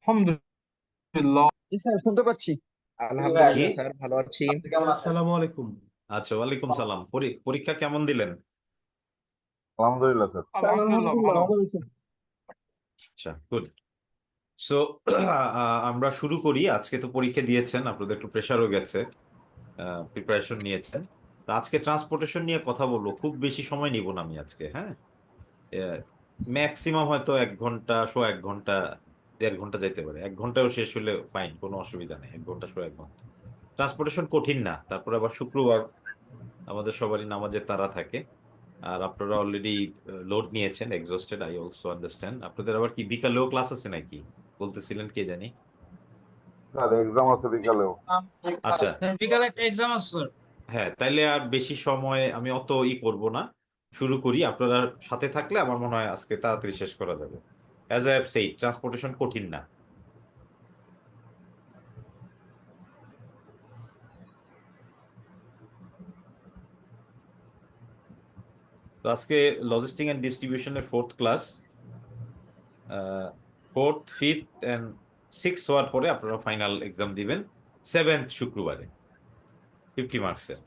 আলহামদুলিল্লাহ। জি স্যার, শুনতে পাচ্ছি। কি? আলহামদুলিল্লাহ স্যার, ভালো আছি। আপনি কেমন আছেন? আসসালামু আলাইকুম। আচ্ছা, ওয়ালাইকুম সালাম। পরীক্ষা কেমন দিলেন? আলহামদুলিল্লাহ স্যার। স্যার আলহামদুলিল্লাহ আলহামদুলিল্লাহ ভালো। ভালো হয়েছে। আচ্ছা, গুড। সো আমরা শুরু করি। আজকে তো পরীক্ষা দিয়েছেন, আপনাদের একটু প্রেশারও গেছে, প্রিপারেশন নিয়েছেন। তো আজকে ট্রান্সপোর্টেশন নিয়ে কথা বলবো। খুব বেশি সময় নিব না আমি আজকে, হ্যাঁ। ম্যাক্সিমাম হয়তো 1 ঘন্টা, 1.5 ঘন্টা, 1.5 ঘন্টা যাইতে পারে। 1 ঘন্টাও শেষ হলে ফাইন, কোনো অসুবিধা নেই। 1 ঘন্টা, 1.5 ঘন্টা। ট্রান্সপোর্টেশন কঠিন না। তারপরে আবার শুক্রবার আমাদের সবারই নামাজের তাড়া থাকে। আর আপনারা অলরেডি লোড নিয়েছেন, এক্সস্টেড, আই অলসো আন্ডারস্ট্যান্ড। আপনাদের আবার কি বিকালেও ক্লাস আছে নাকি বলতেছিলেন, কে জানি। স্যার এক্সাম আছে বিকালেও। আচ্ছা, বিকালে একটা এক্সাম আছে স্যার। হ্যাঁ, তাইলে আর বেশি সময় আমি অত করব না। শুরু করি। আপনারা সাথে থাকলে আমার মনে হয় আজকে তাড়াতাড়ি শেষ করা যাবে। As I have said, transportation কঠিন না। তো আজকে লজিস্টিক অ্যান্ড ডিস্ট্রিবিউশনের 4th class. 4th, 5th and 6th হওয়ার পরে আপনারা ফাইনাল এক্সাম দিবেন 7th শুক্রবারে, 50 মার্কসের।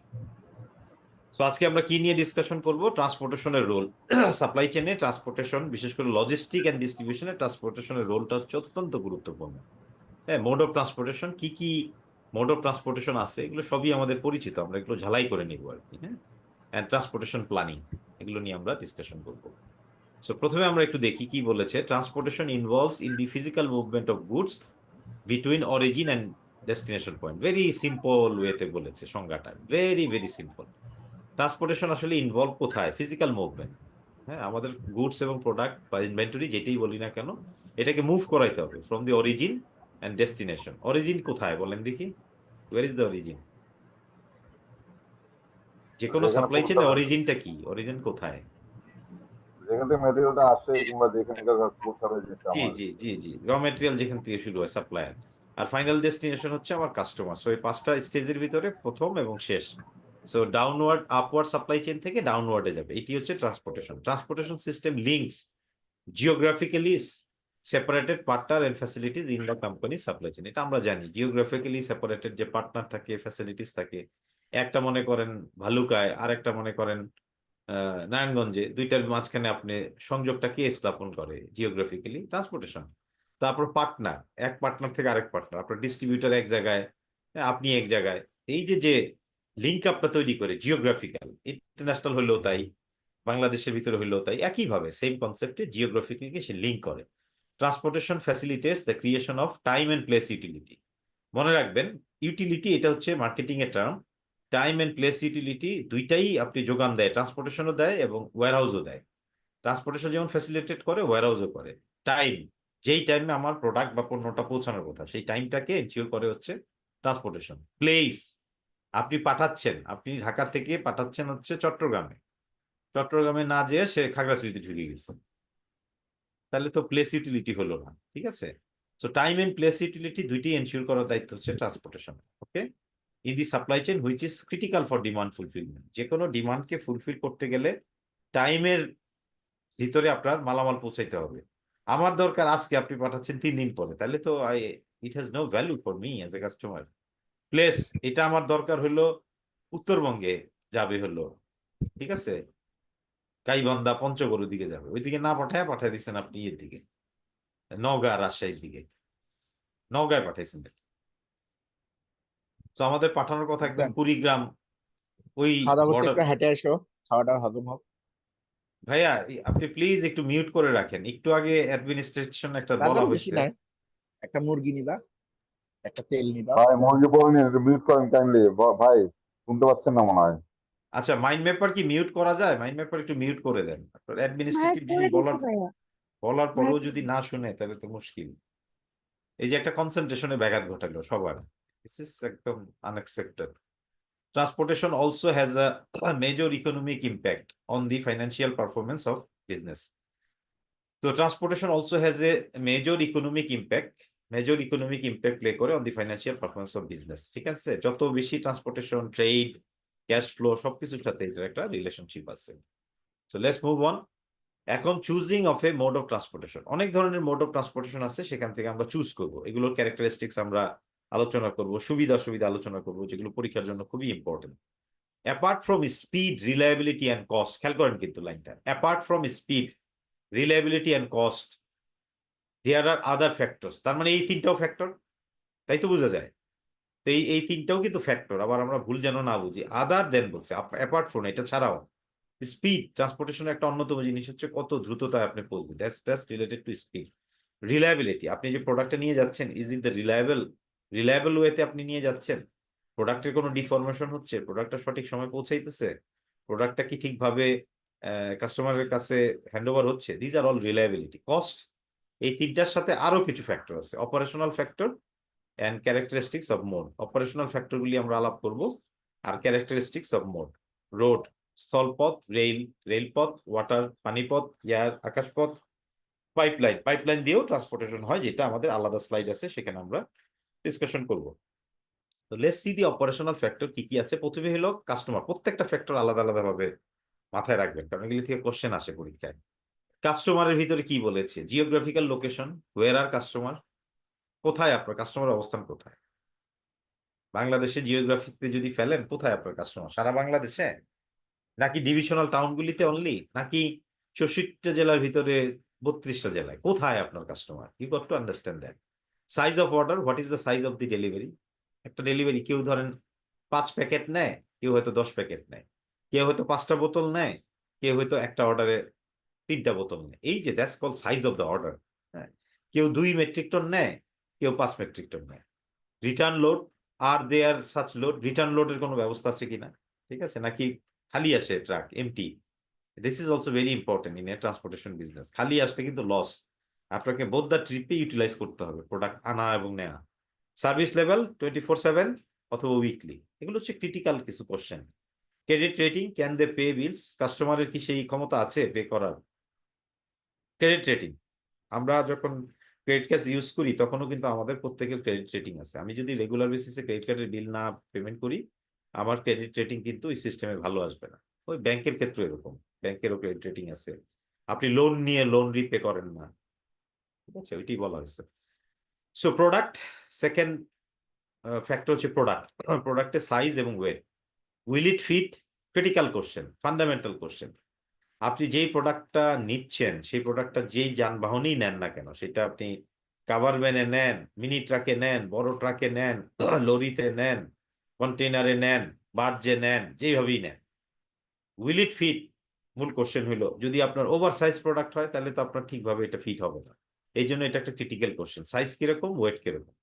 তো আজকে আমরা কি নিয়ে ডিসকাশন করব? ট্রান্সপোর্টেশনের রোল। সাপ্লাই চেনে ট্রান্সপোর্টেশন, বিশেষ করে লজিস্টিক অ্যান্ড ডিস্ট্রিবিউশনে ট্রান্সপোর্টেশনের রোলটা হচ্ছে অত্যন্ত গুরুত্বপূর্ণ। হ্যাঁ, মোড অফ ট্রান্সপোর্টেশন কি কি মোড অফ ট্রান্সপোর্টেশন আছে, এগুলো সবই আমাদের পরিচিত, আমরা এগুলো ঝালাই করে নিব আর কি, হ্যাঁ। অ্যান্ড ট্রান্সপোর্টেশন প্ল্যানিং, এগুলো নিয়ে আমরা ডিসকাশন করবো। সো প্রথমে আমরা একটু দেখি কি বলেছে। Transportation involves in the physical movement of goods between origin and destination point. Very simple ওয়েতে বলেছে সংজ্ঞাটা, ভেরি ভেরি সিম্পল। ট্রান্সপোর্টেশন আসলে ইনভলভ কোথায়? Physical movement. হ্যাঁ, আমাদের গুডস এবং প্রোডাক্ট বা ইনভেন্টরি যেটাই বলি না কেন, এটাকে মুভ করাইতে হবে from the origin and destination. Origin কোথায় বলেন দেখি? Where is the origin? যে কোনো যেখানে সাপ্লাই চেনে পৌঁছাবে, অরিজিনটা কি? অরিজিন কোথায়? যেখান থেকে মেটেরিয়ালটা আসে কিংবা যেখানে পৌঁছাবে, যেটা জি আমার। জি জি জি, র মেটেরিয়াল যেখান থেকে শুরু হয়, সাপ্লায়ার। আর ফাইনাল ডেস্টিনেশন হচ্ছে আমার কাস্টমার। সো এই 5টা স্টেজের ভিতরে প্রথম এবং শেষ। So downward, upward supply chain থেকে ডাউনওয়ার্ডে যাবে, এটি হচ্ছে transportation. Transportation system links geographically separated partner and facilities in the company supply chain. এটা আমরা জানি, জিওগ্রাফিক্যালি সেপারেটেড যে পার্টনার থাকে, ফ্যাসিলিটিস থাকে, একটা মনে করেন ভালুকায়, আর একটা মনে করেন নারায়ণগঞ্জে, দুইটার মাঝখানে আপনি সংযোগটা কে স্থাপন করে? Geographically transportation. তারপর পার্টনার, এক পার্টনার থেকে আরেক পার্টনার, আপনার ডিস্ট্রিবিউটার এক জায়গায়, আপনি এক জায়গায়, এই যে যে লিঙ্ক আপটা তৈরি করে জিওগ্রাফিক্যাল, ইন্টারন্যাশনাল হইলেও তাই, বাংলাদেশের ভিতরে হইলেও তাই, একইভাবে সেম কনসেপ্টে জিওগ্রাফিক্যালি সে লিঙ্ক করে। Transportation facilitates the creation of time and place utility. মনে রাখবেন, ইউটিলিটি এটা হচ্ছে মার্কেটিং এর term. Time and place utility দুইটাই আপনি যোগান দেয়, ট্রান্সপোর্টেশনও দেয় এবং ওয়্যারহাউসও দেয়। ট্রান্সপোর্টেশন যেমন ফ্যাসিলিটেট করে, ওয়্যারহাউসও করে। টাইম, যেই টাইমে আমার প্রোডাক্ট বা পণ্যটা পৌঁছানোর কথা, সেই টাইমটাকে এনশিওর করে হচ্ছে ট্রান্সপোর্টেশন। প্লেস, আপনি পাঠাচ্ছেন, আপনি ঢাকা থেকে পাঠাচ্ছেন হচ্ছে চট্টগ্রামে, চট্টগ্রামে না যেয়ে সে খাগড়াছড়িতে ঢুকে গেছে, তাহলে তো প্লেস ইউটিলিটি হলো না, ঠিক আছে। So time and place utility দুইটি এনশিওর করার দায়িত্ব হচ্ছে transportation. Okay, in the supply chain which is critical for demand fulfillment. যে কোনো ডিমান্ডকে ফুলফিল করতে গেলে টাইমের ভিতরে আপনার মালামাল পৌঁছাইতে হবে। আমার দরকার আজকে, আপনি পাঠাচ্ছেন 3 দিন পরে, তাহলে তো it has no value for me as a customer. Place, এটা আমার দরকার হলো উত্তরবঙ্গে যাবে হলো, ঠিক আছে, গাইবান্ধা পঞ্চগড়ের দিকে যাবে, ওইদিকে না পাঠায় দিচ্ছেন আপনি এর দিকে, নওগাঁ রাজশাহীর দিকে, নওগাঁয় পাঠাইছেন। তো আমাদের পাঠানোর কথা একদম স্যার, কুড়িগ্রাম, ওই খাওয়া দাওয়া করতে বর্ডার। একটু হেঁটে এসো, খাওয়াটা হজম হোক। ভাইয়া, আপনি প্লিজ একটু মিউট করে রাখেন। একটু আগে অ্যাডমিনিস্ট্রেশন একটা বলা বাজার বেশি হয়েছে। নাই, একটা মুরগি নিবা, একটা তেল নিবা। ভাই মুরগি পরে নিন, মিউট করেন কাইন্ডলি। ভাই শুনতে পাচ্ছেন না মনে হয়। আচ্ছা, মাইন্ড ম্যাপার কি মিউট করা যায়? মাইন্ড ম্যাপার একটু মিউট করে দেন। ভাইয়া অ্যাডমিনিস্ট্রেটিভ করে জিনিস দিচ্ছি বলার ভাইয়া। বলার ভাইয়া পরেও যদি না শুনে, তাহলে তো মুশকিল। এই যে একটা কনসেন্ট্রেশনে ব্যাঘাত ঘটালো সবার, দিস ইজ একদম আনএক্সেপ্টেড। Transportation also has a major economic impact on the financial performance of business. So transportation also has a major economic impact play করে on the financial performance of business, ঠিক আছে। যত বেশি ট্রান্সপোর্টেশন, ট্রেড, ক্যাশ ফ্লো, সবকিছুর সাথে এটার একটা relationship আছে। So let's move on. এখন choosing of A mode of transportation, অনেক ধরনের মোড অফ ট্রান্সপোর্টেশন আছে, সেখান থেকে আমরা চুজ করব, এগুলোর ক্যারেক্টারিস্টিক্স আমরা আলোচনা করব, সুবিধা অসুবিধা আলোচনা করব, যেগুলো পরীক্ষার জন্য খুবই important. Apart from speed, reliability and cost, খেয়াল করেন কিন্তু লাইনটা, apart from speed, reliability and cost, there are other factors, তার মানে এই তিনটাও ফ্যাক্টর, তাই তো বোঝা যায়। তো এই তিনটাও কিন্তু ফ্যাক্টর, আবার আমরা ভুল যেন না বুঝি, আদার দেন বলছে, অ্যাপার্ট ফ্রম, এটা ছাড়াও স্পিড, ট্রান্সপোর্টেশনের একটা অন্যতম জিনিস হচ্ছে কত দ্রুততায় আপনি পৌঁছবেন, that's related to speed. Reliability, আপনি যে প্রোডাক্টটা নিয়ে যাচ্ছেন, ইজ ইট দ্য রিলায়েবল ওয়েতে আপনি নিয়ে যাচ্ছেন, প্রোডাক্টের কোনো ডিফরমেশন হচ্ছে, প্রোডাক্টটা সঠিক সময় পৌঁছাইতেছে, প্রোডাক্টটা কি ঠিকভাবে কাস্টমারের কাছে হ্যান্ড ওভার হচ্ছে, these are all reliability. Cost, এই তিনটার সাথে আরো কিছু ফ্যাক্টর আছে, operational factor and characteristics of mode. অপারেশনাল ফ্যাক্টরগুলি আমরা আলাপ করব, আর ক্যারেক্টারিস্টিক্স অফ মোড, রোড, স্থলপথ, রেলপথ, ওয়াটার পানিপথ, এয়ার আকাশপথ, পাইপলাইন দিয়েও ট্রান্সপোর্টেশন হয়, যেটা আমাদের আলাদা স্লাইড আছে, সেখানে আমরা ডিসকাশন করব। তো let's see the operational factor কি কি আছে। প্রথমে হলো কাস্টমার, প্রত্যেকটা ফ্যাক্টর আলাদা আলাদা ভাবে মাথায় রাখবেন, কারণ এগুলি থেকে কোশ্চেন আসে পরীক্ষায়। কাস্টমারের ভিতরে কি বলেছে, জিওগ্রাফিক্যাল লোকেশন, ওয়ের আর কাস্টমার, কোথায় আপনার কাস্টমার অবস্থান কোথায়, বাংলাদেশে জিওগ্রাফিতে যদি ফেলেন কোথায় আপনার কাস্টমার, সারা বাংলাদেশে নাকি ডিভিশনাল টাউনগুলিতে অনলি, নাকি 64টা জেলার ভিতরে 32টা জেলায়, কোথায় আপনার customer, you got to understand that. Size of order, what is the size of the delivery, একটা ডেলিভারি কেউ ধরেন 5 প্যাকেট নেয়, কেউ হয়তো 10 প্যাকেট নেয়, কেউ হয়তো 5টা বোতল নেয়, কেউ হয়তো একটা অর্ডারে 3টা বোতল নেয়, এই যে that's call size of the order. হ্যাঁ, কেউ 2 মেট্রিক টন নেয়, কেউ 5 মেট্রিক টন নেয়। রিটার্ন লোড, আর দেয়ার সাচ লোড, রিটার্ন লোডের কোনো ব্যবস্থা আছে কিনা, ঠিক আছে, নাকি খালি আসে truck empty, this is also very important in a transportation business. খালি আসতে কিন্তু লস, আপনাকে বোথ দ্য ট্রিপে ইউটিলাইজ করতে হবে, প্রোডাক্ট আনা এবং নেওয়া। সার্ভিস লেভেল 24/7 অথবা উইকলি, এগুলো হচ্ছে ক্রিটিক্যাল কিছু question. Credit rating, can they pay bills, কাস্টমারের কি সেই ক্ষমতা আছে পে করার। ক্রেডিট রেটিং, আমরা যখন ক্রেডিট কার্ড ইউজ করি তখনও কিন্তু আমাদের প্রত্যেকের ক্রেডিট রেটিং আছে, আমি যদি রেগুলার বেসিসে ক্রেডিট কার্ডের বিল না পেমেন্ট করি, আমার ক্রেডিট রেটিং কিন্তু ওই সিস্টেমে ভালো আসবে না। ওই ব্যাংকের ক্ষেত্রে এরকম, ব্যাংকেরও ক্রেডিট রেটিং আছে, আপনি লোন নিয়ে লোন রিপে করেন না, ঠিক আছে, ওইটাই বলা হয়েছে। সো প্রোডাক্ট, সেকেন্ড ফ্যাক্টর হচ্ছে প্রোডাক্ট, প্রোডাক্টের সাইজ এবং weight, will it fit, critical question, fundamental question. আপনি যেই প্রোডাক্টটা নিচ্ছেন, সেই প্রোডাক্টটা যেই যানবাহনেই নেন না কেন, সেটা আপনি কাভার ভ্যানে নেন, মিনি ট্রাকে নেন, বড় ট্রাকে নেন, লরিতে নেন, কন্টেনারে নেন, বার্জে নেন, যেইভাবেই নেন, উইল ইট ফিট, মূল কোশ্চেন হলো, যদি আপনার ওভার সাইজ প্রোডাক্ট হয় তাহলে তো আপনার ঠিকভাবে এটা ফিট হবে না, এই জন্য এটা একটা ক্রিটিক্যাল কোশ্চেন। সাইজ কিরকম, ওয়েট কিরকম।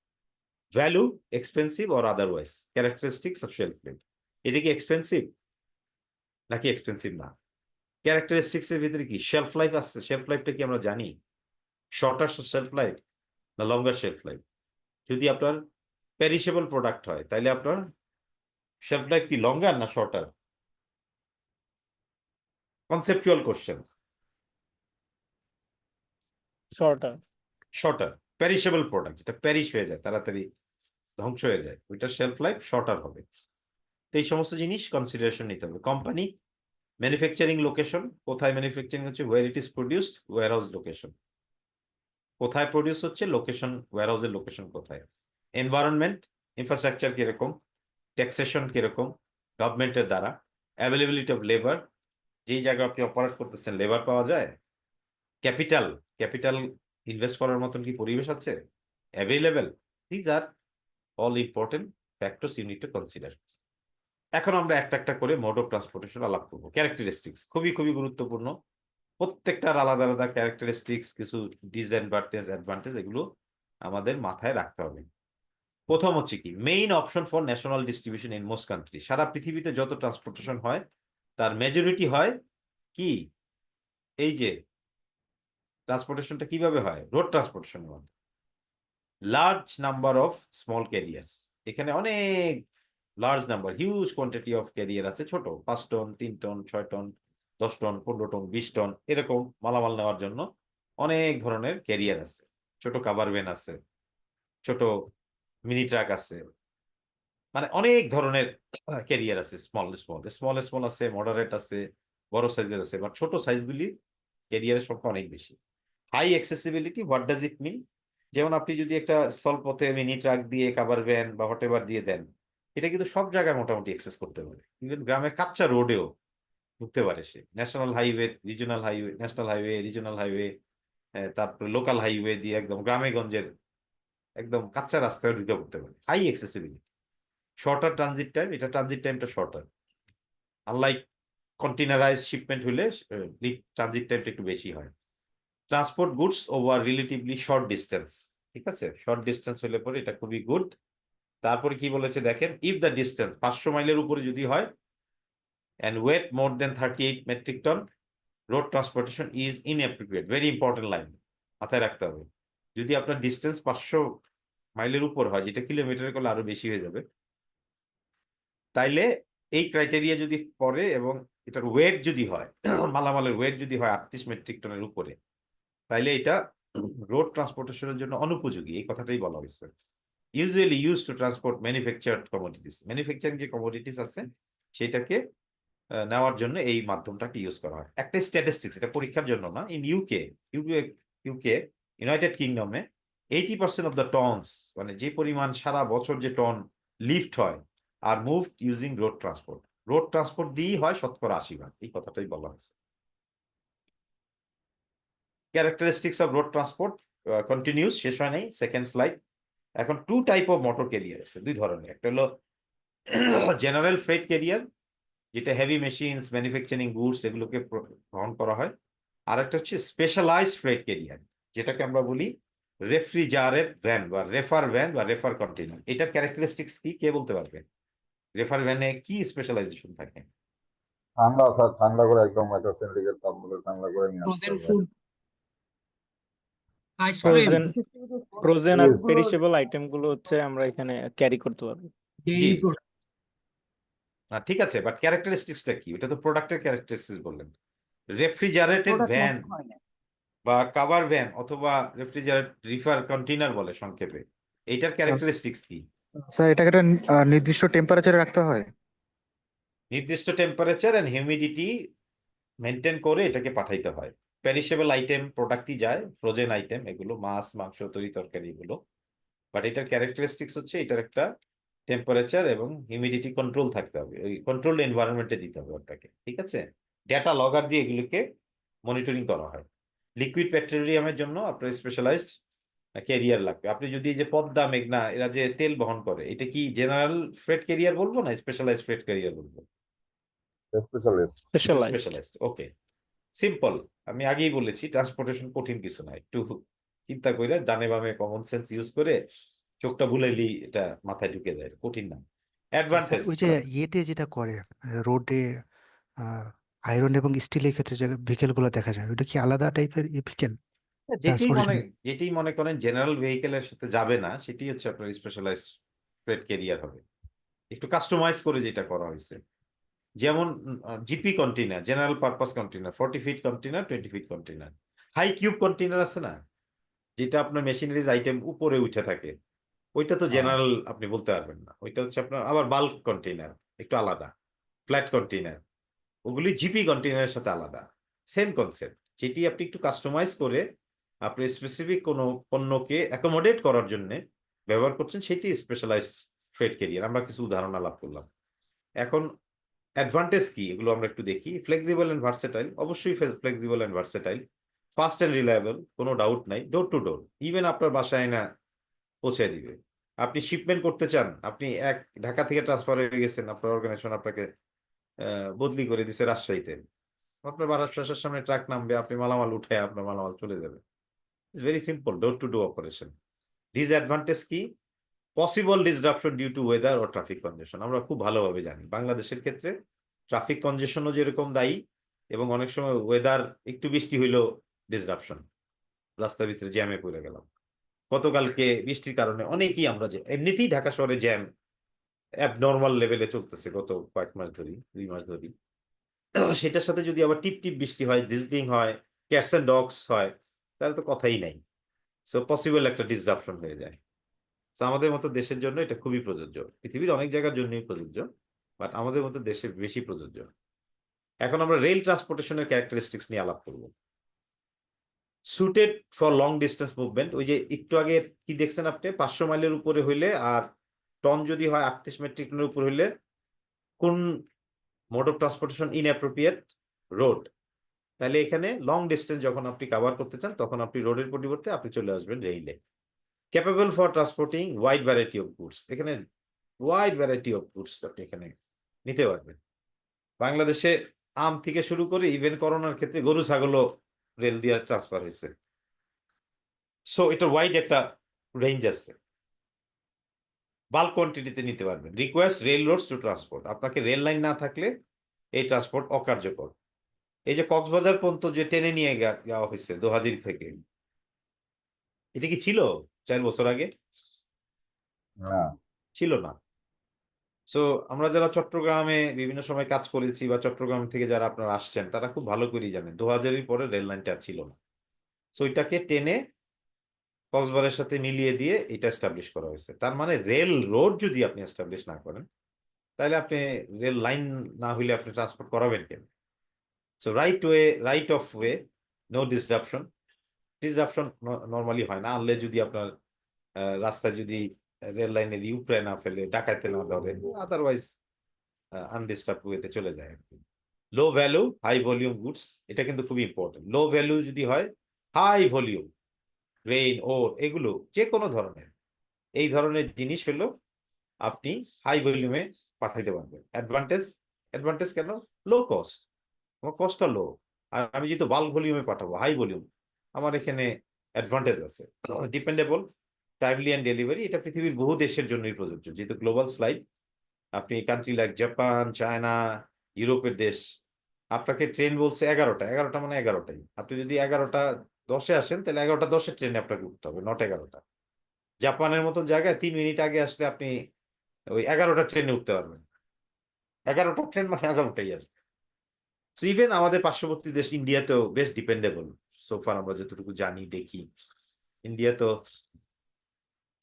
Value, expensive or otherwise, characteristics of shelf life, এটা কি এক্সপেন্সিভ নাকি এক্সপেন্সিভ না। ক্যারেক্টারিস্টিক্স এর ভিতরে কি শেলফ লাইফ আছে, শেলফ লাইফটা কি আমরা জানি, শর্টার শেলফ লাইফ না লঙ্গার শেলফ লাইফ। যদি আপনার পেরিশেবল প্রোডাক্ট হয় তাহলে আপনার শেলফ লাইফ কি লঙ্গার না shorter, conceptual question. Shorter. Perishable product যেটা প্যারিশ হয়ে যায়, তাড়াতাড়ি ধ্বংস হয়ে যায়, ওইটার শেলফ লাইফ শর্টার হবে। তো এই সমস্ত জিনিস কনসিডারেশন নিতে হবে। কোম্পানি, ম্যানুফ্যাকচারিং লোকেশন, কোথায় ম্যানুফ্যাকচারিং হচ্ছে, where it is produced, warehouse location, কোথায় প্রডিউস হচ্ছে, লোকেশন, ওয়্যার হাউসের লোকেশন কোথায়। এনভায়রনমেন্ট, ইনফ্রাস্ট্রাকচার কিরকম, ট্যাক্সেশন কিরকম গভর্নমেন্টের দ্বারা, অ্যাভেলেবিলিটি অফ লেবার, যেই জায়গায় আপনি অপারেট করতেছেন লেবার পাওয়া যায়, ক্যাপিটাল, ক্যাপিটাল ইনভেস্ট করার মতন কি পরিবেশ আছে, available, these are all important factors you need to consider. এখন আমরা একটা একটা করে মোড অফ ট্রান্সপোর্টেশন আলাপ করবো। ক্যারেক্টারিস্টিক্স খুবই খুবই গুরুত্বপূর্ণ, প্রত্যেকটার আলাদা আলাদা ক্যারেক্টারিস্টিক্স, কিছু ডিসঅ্যাডভান্টেজ, অ্যাডভান্টেজ, এগুলো আমাদের মাথায় রাখতে হবে। প্রথম হচ্ছে কি, main option for national distribution in most country, সারা পৃথিবীতে যত ট্রান্সপোর্টেশন হয় তার মেজরিটি হয় কি, এই যে ট্রান্সপোর্টেশনটা কিভাবে হয়, রোড ট্রান্সপোর্টেশনের মধ্যে। Large number of small carriers, এখানে অনেক large number, huge quantity of carrier আছে, ছোট 5 ton, 3 ton, 6 ton, 10 ton, 15 ton, 20 ton, এরকম মালামাল নেওয়ার জন্য অনেক ধরনের ক্যারিয়ার আছে। ছোট কাভার ভ্যান আছে, ছোট মিনি ট্রাক আছে, মানে অনেক ধরনের ক্যারিয়ার আছে, স্মল স্মল আছে, মডারেট আছে, বড় সাইজের আছে, বা ছোট সাইজগুলি ক্যারিয়ারের সংখ্যা অনেক বেশি। High accessibility, what does it mean? যেমন আপনি যদি একটা স্থলপথে মিনি ট্রাক দিয়ে, কাভার ভ্যান বা হোয়াটএভার দিয়ে দেন, এটা কিন্তু সব জায়গায় মোটামুটি অ্যাক্সেস করতে পারে। ইভেন গ্রামের কাচ্চা রোডেও ঢুকতে পারে সে। National highway, regional highway, national highway, regional highway, তারপরে লোকাল হাইওয়ে দিয়ে একদম গ্রামে গঞ্জের একদম কাঁচা রাস্তায় ঢুকে পড়তে পারে। High accessibility, shorter transit time, এটা ট্রানজিট টাইমটা শর্টার। আনলাইক কন্টেনারাইজ শিপমেন্ট হলে ট্রানজিট টাইমটা একটু বেশি হয়। Transport goods over relatively short distance, ঠিক আছে, শর্ট ডিস্টেন্স হলে পরে এটা খুবই গুড। তারপরে কি বলেছে দেখেন, ইফ দ্য ডিস্টেন্স 500 মাইলের উপরে যদি হয় and weight more than 38 metric ton, road transportation is inappropriate. Very important line, মাথায় রাখতে হবে। যদি আপনার ডিস্টেন্স 500 মাইলের উপর হয়, যেটা কিলোমিটারে করলে আরো বেশি হয়ে যাবে, তাইলে এই ক্রাইটেরিয়া যদি পড়ে এবং এটার ওয়েট যদি হয় মালামালের ওয়েট যদি হয় 38 মেট্রিক টনের উপরে, তাইলে এটা রোড ট্রান্সপোর্টেশনের জন্য অনুপযোগী, এই কথাটাই বলা হয়েছে। Usually use to transport manufactured commodities, manufacturing যে কমোডিটিস আছে সেটাকে নেওয়ার জন্য এই মাধ্যমটাকে ইউজ করা হয়। একটা স্ট্যাটিস্টিক্স, এটা পরীক্ষার জন্য না, ইন ইউকে ইউনাইটেড কিংডমে 80% অফ দ্য টনস, মানে যে পরিমাণ সারা বছর যে টন লিফট হয় আর move using road transport, road transport দিয়েই হয় 80%, এই কথাটাই বলা হয়েছে। Characteristics of road transport continues, শেষ হয় নাই, সেকেন্ড স্লাইড। এখন two type of motor carrier আছে, দুই ধরনের। একটা হলো জেনারেল ফ্রেট ক্যারিয়ার, যেটা হেভি মেশিনস, ম্যানুফ্যাকচারিং গুডস এগুলোকে বহন করা হয়। আর একটা হচ্ছে স্পেশালাইজড ফ্রেট ক্যারিয়ার, যেটাকে আমরা বলি রেফ্রিজারেট ভ্যান বা রেফার ভ্যান বা রেফার কন্টেইনার। এটার ক্যারেক্টারিস্টিক্স কি, কে বলতে পারবে? রেফার ভ্যানে কি স্পেশালাইজেশন থাকে? ঠান্ডা স্যার, ঠান্ডা করে একদম একটা সিন্ডিকেট তাপমাত্রা ঠান্ডা করে নিয়ে আসতে ফ্রোজেন হবে। ফুড, আইসক্রিম, ফ্রোজেন আর Please. পেরিশেবল আইটেম গুলো হচ্ছে আমরা এখানে ক্যারি করতে পারবো। জি। Dairy product. না ঠিক আছে, বাট ক্যারেক্টারিস্টিক্সটা কি? এটা তো প্রোডাক্টের ক্যারেক্টারিস্টিক্স বললেন। রেফ্রিজারেটেড ভ্যান বা কাভার ভ্যান অথবা রেফ্রিজারেট রিফার কন্টেইনার বলে সংক্ষেপে, এইটার ক্যারেক্টারিস্টিক্স কি? স্যার এটাকে একটা নির্দিষ্ট টেম্পারেচারে রাখতে হয়। নির্দিষ্ট টেম্পারেচার এন্ড হিউমিডিটি মেনটেন করে এটাকে পাঠাইতে হয়। পেরিশেবল আইটেম প্রোডাক্টই যায়, ফ্রোজেন আইটেম এগুলো, মাছ, মাংস, তরি তরকারি এগুলো। বাট এটার ক্যারেক্টারিস্টিক্স হচ্ছে এটার একটা টেম্পারেচার এবং হিউমিডিটি কন্ট্রোল থাকতে হবে, ওই কন্ট্রোলড এনভায়রনমেন্টে দিতে হবে ওটাকে, ঠিক আছে। ডেটা লগার দিয়ে এগুলোকে মনিটরিং করা হয়। লিকুইড পেট্রোলিয়ামের জন্য আপনার স্পেশালাইজড ক্যারিয়ার লাগবে। আপনি যদি এই যে পদ্মা, মেঘনা এরা যে তেল বহন করে, এটা কি জেনারেল ফ্রেট ক্যারিয়ার বলবো না স্পেশালাইজড ফ্রেট ক্যারিয়ার বলবো? স্পেশালিস্ট। স্পেশালাইজড। স্পেশালাইজড, ওকে, সিম্পল। আমি আগেই বলেছি ট্রান্সপোর্টেশন কঠিন কিছু না, একটু চিন্তা করে ডানে বামে কমন সেন্স ইউজ করে চোখটা বুলাইলি এটা মাথায় ঢুকে যায়, কঠিন না। অ্যাডভান্টেজ, ওই যে ইয়েতে যেটা করে রোডে আয়রন এবং স্টিলের ক্ষেত্রে যে ভেহিকেল গুলো দেখা যায়, ওটা কি আলাদা টাইপের ভেহিকেল? যেটি মনে করেন জেনারেল ভেহিকেলের সাথে যাবে না, সেটি হচ্ছে আপনার স্পেশালাইজ ফ্রেট ক্যারিয়ার হবে, একটু কাস্টমাইজ করে যেটা করা হয়েছে। যেমন GP container, general purpose container, 40 feet container, 20 feet container. High cube container আছে না, যেটা আপনার মেশিনারিজ আইটেম উপরে উঠে থাকে, ওইটা তো জেনারেল আপনি বলতে পারবেন না, ওইটা হচ্ছে আপনার আবার বাল্ক কন্টেইনার, একটু আলাদা। ফ্ল্যাট কন্টেইনার, ওগুলি জিপি কন্টেইনারের সাথে আলাদা, সেম কনসেপ্ট। যেটি আপনি একটু কাস্টমাইজ করে আপনি স্পেসিফিক কোনো পণ্যকে অ্যাকোমোডেট করার জন্য ব্যবহার করছেন, সেটি স্পেশালাইজড ফ্রেট ক্যারিয়ার। আমরা কিছু উদাহরণ আলাপ করলাম। এখন অ্যাডভান্টেজ কি এগুলো আমরা একটু দেখি। ফ্লেক্সিবল এন্ড ভার্সেটাইল, অবশ্যই flexible and versatile. Fast and reliable, কোনো ডাউট নাই। ডোর টু ডোর, ইভেন আপনার বাসায় না পৌঁছে দিবে। আপনি শিপমেন্ট করতে চান, আপনি ঢাকা থেকে ট্রান্সফার হয়ে গেছেন, আপনার অর্গানাইজেশন আপনাকে বদলি করে দিছে রাজশাহীতে, আপনার বাসার সামনে ট্রাক নামবে, আপনি মালামাল উঠে আপনার মালামাল চলে যাবে। It's very simple, door to door operation. Disadvantage কি? Possible disruption due to weather ও ট্রাফিক কনজেশন। আমরা খুব ভালোভাবে জানি বাংলাদেশের ক্ষেত্রে ট্রাফিক কনজেশনও যেরকম দায়ী, এবং অনেক সময় ওয়েদার একটু বৃষ্টি হইলেও ডিসরাপশন, রাস্তার ভিতরে জ্যামে পড়ে গেলাম। গতকালকে বৃষ্টির কারণে অনেকেই আমরা যে এমনিতেই ঢাকা শহরে জ্যাম অ্যাবনর্মাল লেভেলে চলতেছে গত কয়েক মাস ধরে, 2 মাস ধরে। সেটার সাথে যদি আবার টিপ টিপ বৃষ্টি হয়, ডিজলিং হয়, ক্যাটস এন্ড ডগস হয়, তাহলে তো কথাই নাই। সো পসিবল একটা ডিসরাপশন হয়ে যায়। সো আমাদের মতো দেশের জন্য এটা খুবই প্রযোজ্য, পৃথিবীর অনেক জায়গার জন্যই প্রযোজ্য, বাট আমাদের মতো দেশে বেশি প্রযোজ্য। এখন আমরা রেল ট্রান্সপোর্টেশনের ক্যারেক্টারিস্টিক্স নিয়ে আলাপ করব। Suited for long distance movement. ওই যে একটু আগে কি দেখছেন আপনি, 500 মাইলের উপরে হইলে আর টন যদি হয় 38 মেট্রিক টনের উপর হইলে কোন mode of transportation inappropriate? Road. তাহলে এখানে লং ডিস্টেন্স যখন আপনি কভার করতে চান তখন আপনি রোডের পরিবর্তে আপনি চলে আসবেন রেইলে। Capable for transporting wide variety of goods. এখানে ওয়াইড ভ্যারাইটি অফ গুডস আপনি এখানে নিতে পারবেন। বাংলাদেশে আম থেকে শুরু করে ইভেন করোনার ক্ষেত্রে গরু ছাগলও রেল দিয়ে ট্রান্সফার হয়েছে। সো এটা ওয়াইড একটা রেঞ্জ আছে, বাল্ক কোয়ান্টিটিতে নিতে পারবেন। Requires rail roads to transport. আপনাকে রেল লাইন না থাকলে এই ট্রান্সপোর্ট অকার্যকর। এই যে কক্সবাজার পর্যন্ত যে টেনে নিয়ে যাওয়া হয়েছে দোহাজির থেকে, এটা কি ছিল 4 বছর আগে? না, ছিল না। সো আমরা যারা চট্টগ্রামে বিভিন্ন সময় কাজ করেছি বা চট্টগ্রাম থেকে যারা আপনারা আসছেন তারা খুব ভালো করেই জানেন 2000-এর পরে রেল লাইনটা আর ছিল না। সো এটাকে টেনে কক্সবাজারের সাথে মিলিয়ে দিয়ে এটা এস্টাবলিশ করা হয়েছে। তার মানে রেল রোড যদি আপনি এস্টাবলিশ না করেন তাহলে আপনি রেল লাইন না হইলে আপনি ট্রান্সপোর্ট করাবেন কেন? So right of way, no disruption. Disruption normally হয় না, আনলে যদি আপনার রাস্তায় যদি রেল লাইনের উপরে না ফেলে, ডাকাইতে না ধরে, আদারওয়াইজ আনডিস্টার্ব ওয়েতে চলে যায়। লো ভ্যালু হাই ভলিউম গুডস, এটা কিন্তু খুব ইম্পর্টেন্ট। লো ভ্যালু যদি হয়, হাই ভলিউম গ্রেইন ওর এগুলো যে কোনো ধরনের এই ধরনের জিনিস হলো আপনি হাই ভলিউমে পাঠাইতে পারবেন। অ্যাডভান্টেজ কেন? লো কস্ট, আমার কস্টটা লো। আর আমি যেহেতু বাল্ক ভলিউমে পাঠাবো, হাই ভলিউম, আমার এখানে অ্যাডভান্টেজ আছে। ডিপেন্ডেবল, টাইমলি অ্যান্ড ডেলিভারি, এটা পৃথিবীর বহু দেশের জন্যই প্রযোজ্য। যেহেতু গ্লোবাল স্লাইড, আপনি কান্ট্রি লাইক জাপান, চায়না, ইউরোপের দেশ, আপনাকে ট্রেন বলছে 11টা মানে 11টাই। আপনি যদি 11:10-এ আসেন তাহলে 11:10-এর ট্রেনে আপনাকে উঠতে হবে, নট 11টা। জাপানের মতন জায়গায় 3 মিনিট আগে আসলে আপনি ওই 11টা ট্রেনে উঠতে পারবেন। 11টা ট্রেন মানে 11টাই আসবে। ইভেন আমাদের পার্শ্ববর্তী দেশ ইন্ডিয়াতেও বেশ ডিপেন্ডেবল সোফার, আমরা যতটুকু জানি দেখি। ইন্ডিয়া তো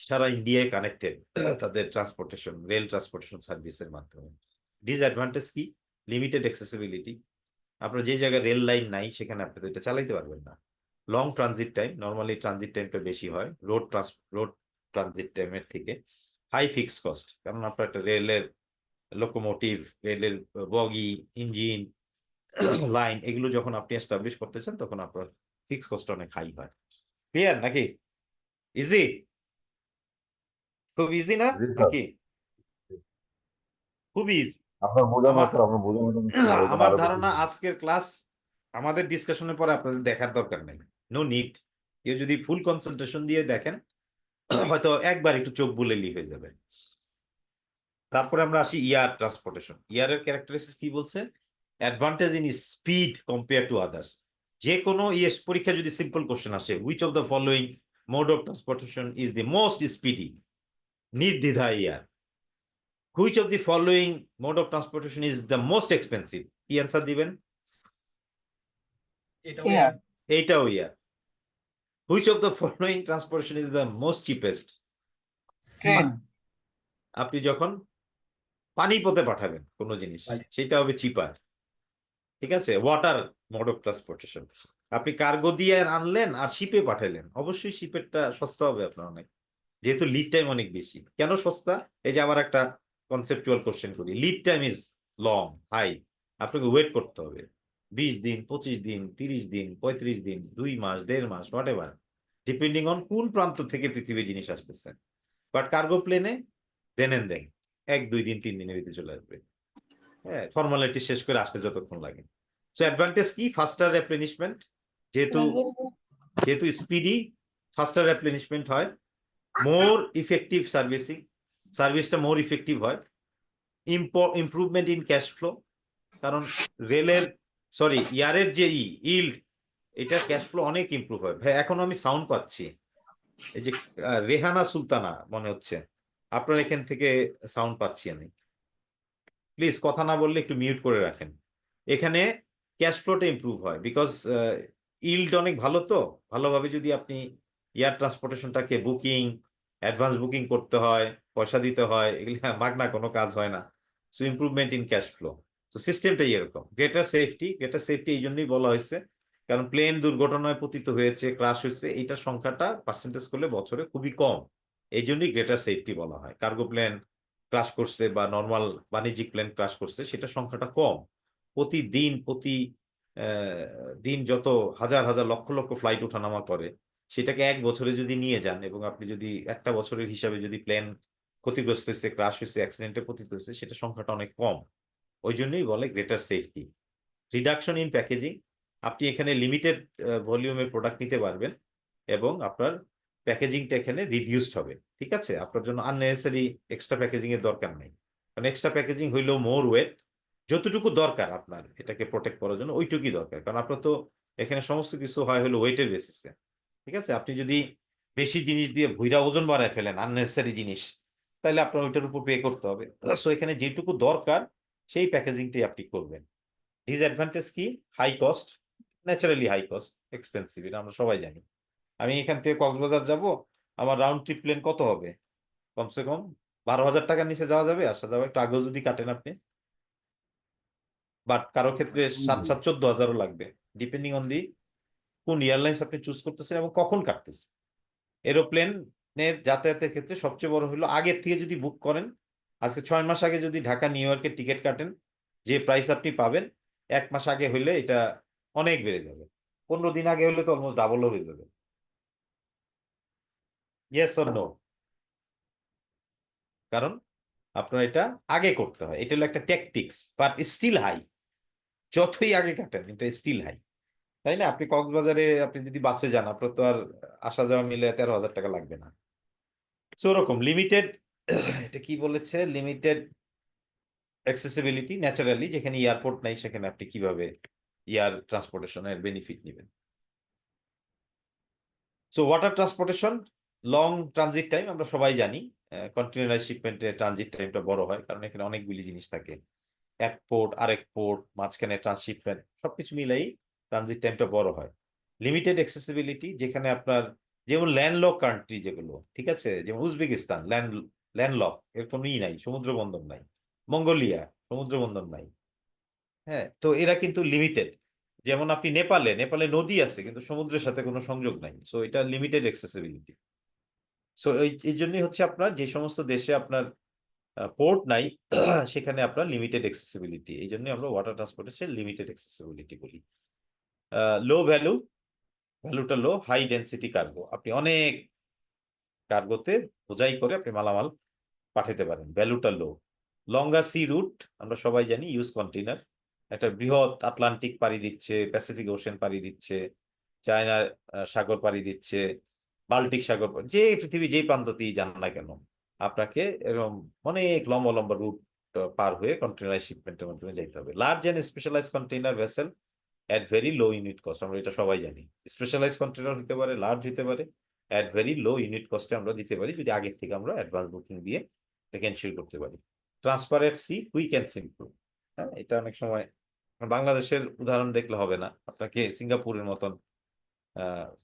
সারা ইন্ডিয়ায় কানেক্টেড তাদের ট্রান্সপোর্টেশন, রেল ট্রান্সপোর্টেশন সার্ভিসের মাধ্যমে। ডিসঅ্যাডভান্টেজ কি? Limited accessibility. আপনার যে জায়গায় রেল লাইন নাই সেখানে আপনি তো এটা চালাইতে পারবেন না। Long transit time, normally transit টাইমটা বেশি হয় রোড ট্রানজিট টাইমের থেকে। হাই ফিক্স কস্ট, কারণ আপনার একটা রেলের লোকোমোটিভ, রেলের বগি, ইঞ্জিন, লাইন, এগুলো যখন আপনি এস্টাবলিশ করতে চান তখন আপনার ফিক্স কস্ট অনেক হাই হয়। ক্লিয়ার নাকি? ইজি? খুব ইজি না জি স্যার। নাকি? খুব ইজি। আপনার বোঝানো আমার স্যার, আপনার বোঝানো এখানে আমার আরো বেশি ধারণা আজকের ক্লাস আমাদের ডিসকাশনের পরে আপনাদের দেখার দরকার নেই, নো নিড। কেউ যদি ফুল কনসেন্ট্রেশন দিয়ে দেখেন হয়তো একবার একটু চোখ বুলেলি হয়ে যাবে। তারপরে আমরা আসি ইয়ার ট্রান্সপোর্টেশন। ইয়ারের ক্যারেক্টারিস্টিক্স কি বলছে? Advantage in speed compare to others. যে কোনো পরীক্ষা যদি সিম্পল কোশ্চেন আসে, which of the following mode of transportation is the most speedy, নির্দ্বিধা air. Which of the following mode of transportation is the most expensive, কি answer দিবেন? এইটাও air. Which of the following transportation is the most cheapest? আপনি যখন পানি পথে পাঠাবেন কোনো জিনিস সেটা হবে চিপার। ঠিক আছে, ওয়াটার মোড অফ ট্রান্সপোর্টেশন। আপনি কার্গো দিয়ে আনলেন আর শিপে পাঠালেন, অবশ্যই শিপেরটা সস্তা হবে আপনার অনেক, যেহেতু লিড টাইম অনেক বেশি। কেন সস্তা? এই যে আবার একটা কনসেপচুয়াল কোশ্চেন করি, lead time is long, high. আপনাকে ওয়েট করতে হবে 20 দিন, 25 দিন, 30 দিন, 35 দিন, 2 মাস, 1.5 মাস, হোয়াট এভার, ডিপেন্ডিং অন কোন প্রান্ত থেকে পৃথিবীর জিনিস আসতেছে। বাট কার্গো প্লেনে দেন 1-2 দিন 3 দিনের ভিতরে চলে আসবে। হ্যাঁ, ফর্মালিটি শেষ করে আসতে যতক্ষণ লাগে। সো অ্যাডভান্টেজ কি? ফাস্টার রিপ্লেনিশমেন্ট, যেহেতু স্পিডি, ফাস্টার রিপ্লেনিশমেন্ট হয়। মোর ইফেক্টিভ সার্ভিসিং, সার্ভিসটা মোর ইফেক্টিভ হয়। ইমপ্রুভমেন্ট ইন ক্যাশ ফ্লো, কারণ ইয়ারের যে ইল্ড, এটার ক্যাশ ফ্লো অনেক ইমপ্রুভ হয়। ভাই এখন আমি সাউন্ড পাচ্ছি, এই যে রেহানা সুলতানা মনে হচ্ছে, আপনার এখান থেকে সাউন্ড পাচ্ছি আমি। প্লিজ কথা না বললে একটু মিউট করে রাখেন। এখানে ক্যাশ ফ্লোটা ইমপ্রুভ হয় বিকজ ইল্ড অনেক ভালো। তো ভালোভাবে যদি আপনি এয়ার ট্রান্সপোর্টেশনটাকে অ্যাডভান্স বুকিং করতে হয়, পয়সা দিতে হয়, এগুলি মাগনা কোনো কাজ হয় না। So improvement in cash flow. তো সিস্টেমটাই এরকম। গ্রেটার সেফটি এই জন্যই বলা হয়েছে কারণ প্লেন দুর্ঘটনায় পতিত হয়েছে, ক্রাশ হয়েছে, এইটার সংখ্যাটা পার্সেন্টেজ করলে বছরে খুবই কম। এই জন্যই গ্রেটার সেফটি বলা হয়। কার্গো প্লেন ক্রাশ করছে বা নর্মাল বাণিজ্যিক প্লেন ক্রাশ করছে, সেটার সংখ্যাটা কম। প্রতিদিন দিন যত হাজার হাজার লক্ষ লক্ষ ফ্লাইট ওঠানামা করে, সেটাকে এক বছরে যদি নিয়ে যান এবং আপনি যদি একটা বছরের হিসাবে যদি প্লেন ক্ষতিগ্রস্ত হয়েছে, ক্রাশ হয়েছে, অ্যাক্সিডেন্টে পতিত হয়েছে, সেটা সংখ্যাটা অনেক কম। ওই জন্যই বলে greater safety. Reduction in packaging, আপনি এখানে লিমিটেড ভলিউমের প্রোডাক্ট নিতে পারবেন এবং আপনার প্যাকেজিংটা এখানে রিডিউসড হবে। ঠিক আছে, আপনার জন্য আননেসেসারি এক্সট্রা প্যাকেজিং এর দরকার নাই। কারণ এক্সট্রা প্যাকেজিং হইলেও মোর ওয়েট, যতটুকু দরকার আপনার এটাকে প্রোটেক্ট করার জন্য ওইটুকুই দরকার। কারণ আপনার তো এখানে সমস্ত কিছু হয় হলো ওয়েটের বেসিসে। ঠিক আছে, আপনি যদি বেশি জিনিস দিয়ে ভুইরা ওজন বাড়ায় ফেলেন, আননেসেসারি জিনিস, তাহলে আপনার ওইটার উপর পে করতে হবে। সো এখানে যেটুকু দরকার সেই প্যাকেজিংটাই আপনি করবেন। ডিসঅ্যাডভান্টেজ কি? High cost, naturally high cost, expensive, এটা আমরা সবাই জানি। আমি এখান থেকে কক্সবাজার যাব, আমার রাউন্ড ট্রিপ প্লেন কত হবে? কমসে কম 12,000 টাকার নিচে যাওয়া যাবে আসা যাওয়া, একটু আগেও যদি কাটেন আপনি। বাট কারো ক্ষেত্রে 7,000-14,000ও লাগবে, ডিপেন্ডিং অন দি কোন এয়ারলাইন্স আপনি চুজ করতেছেন এবং কখন কাটতেছেন। এরোপ্লেনের যাতায়াতের ক্ষেত্রে সবচেয়ে বড় হলো আগের থেকে যদি বুক করেন, আজকে 6 মাস আগে যদি ঢাকা নিউ ইয়র্কের টিকিট কাটেন, যে প্রাইস আপনি পাবেন 1 মাস আগে হইলে এটা অনেক বেড়ে যাবে। 15 দিন আগে হলে তো অলমোস্ট ডাবলও হয়ে যাবে। Yes or no? কারণ আপনার এটা আগে করতে হয়, এটা হলো একটা ট্যাকটিক্স, বাট স্টিল হাই। যতই আগে কাটেন এটা স্টিল হাই, তাই না? আপনি কক্সবাজারে আপনি যদি বাসে যান, আপনার তো আর আসা যাওয়া মিলে 13,000 টাকা লাগবে না। সো ওরকম লিমিটেড, এটা কি বলেছে, লিমিটেড অ্যাক্সেসিবিলিটি ন্যাচারালি, যেখানে এয়ারপোর্ট নাই সেখানে আপনি কিভাবে এয়ার ট্রান্সপোর্টেশনের বেনিফিট নেবেন। So water transportation, long transit time, আমরা সবাই জানি কন্টেইনার শিপমেন্টের ট্রানজিট টাইমটা বড় হয়, কারণ এখানে অনেকগুলি জিনিস থাকে, এক পোর্ট আরেক পোর্ট, মাঝখানে ট্রান্সশিপমেন্ট, সবকিছু মিলাই ট্রানজিট টাইমটা বড় হয়। লিমিটেড অ্যাক্সেসিবিলিটি, যেখানে আপনার যেমন ল্যান্ডলক কান্ট্রি যেগুলো, ঠিক আছে, যেমন উজবেকিস্তান ল্যান্ডলক, এর কোনো নাই, সমুদ্র বন্দর নাই। মঙ্গোলিয়া সমুদ্র বন্দর নাই। হ্যাঁ, তো এরা কিন্তু লিমিটেড। যেমন আপনি নেপালে নদী আছে কিন্তু সমুদ্রের সাথে কোনো সংযোগ নাই। সো এটা লিমিটেড অ্যাক্সেসিবিলিটি। সো এই জন্যই হচ্ছে আপনার যে সমস্ত দেশে আপনার পোর্ট নাই সেখানে আপনার লিমিটেড অ্যাক্সেসিবিলিটি। এই জন্য আমরা ওয়াটার ট্রান্সপোর্টেশন লিমিটেড অ্যাক্সেসিবিলিটি বলি। লো ভ্যালুটা লো, হাই ডেন্সিটি কার্গো, আপনি অনেক কার্গোতে বোঝাই করে আপনি মালামাল পাঠাতে পারেন, ভ্যালুটা লো। লঙ্গার সি রুট, আমরা সবাই জানি, ইউজ কন্টেইনার, একটা বৃহৎ আটলান্টিক পাড়ি দিচ্ছে, প্যাসিফিক ওশেন পাড়ি দিচ্ছে, চায়নার সাগর পাড়ি দিচ্ছে, বাল্টিক সাগর, যে পৃথিবী যেই প্রান্ততেই যান না কেন, আপনাকে এরকম অনেক লম্বা লম্বা রুট পার হয়ে কন্টেইনার শিপমেন্টের মাধ্যমে যাইতে হবে। Large and specialize container vessel at very low unit cost, আমরা এটা সবাই জানি। স্পেশালাইজ কন্টেইনার হতে পারে, লার্জ হতে পারে, অ্যাট ভেরি লো ইউনিট কস্টে আমরা দিতে পারি যদি আগের থেকে আমরা অ্যাডভান্স বুকিং দিয়ে এটাকে এনশিওর করতে পারি। ট্রান্সপারেন্সি, কুইক অ্যান্ড সিম্পল, হ্যাঁ, এটা অনেক সময় বাংলাদেশের উদাহরণ দেখলে হবে না, আপনাকে সিঙ্গাপুরের মতন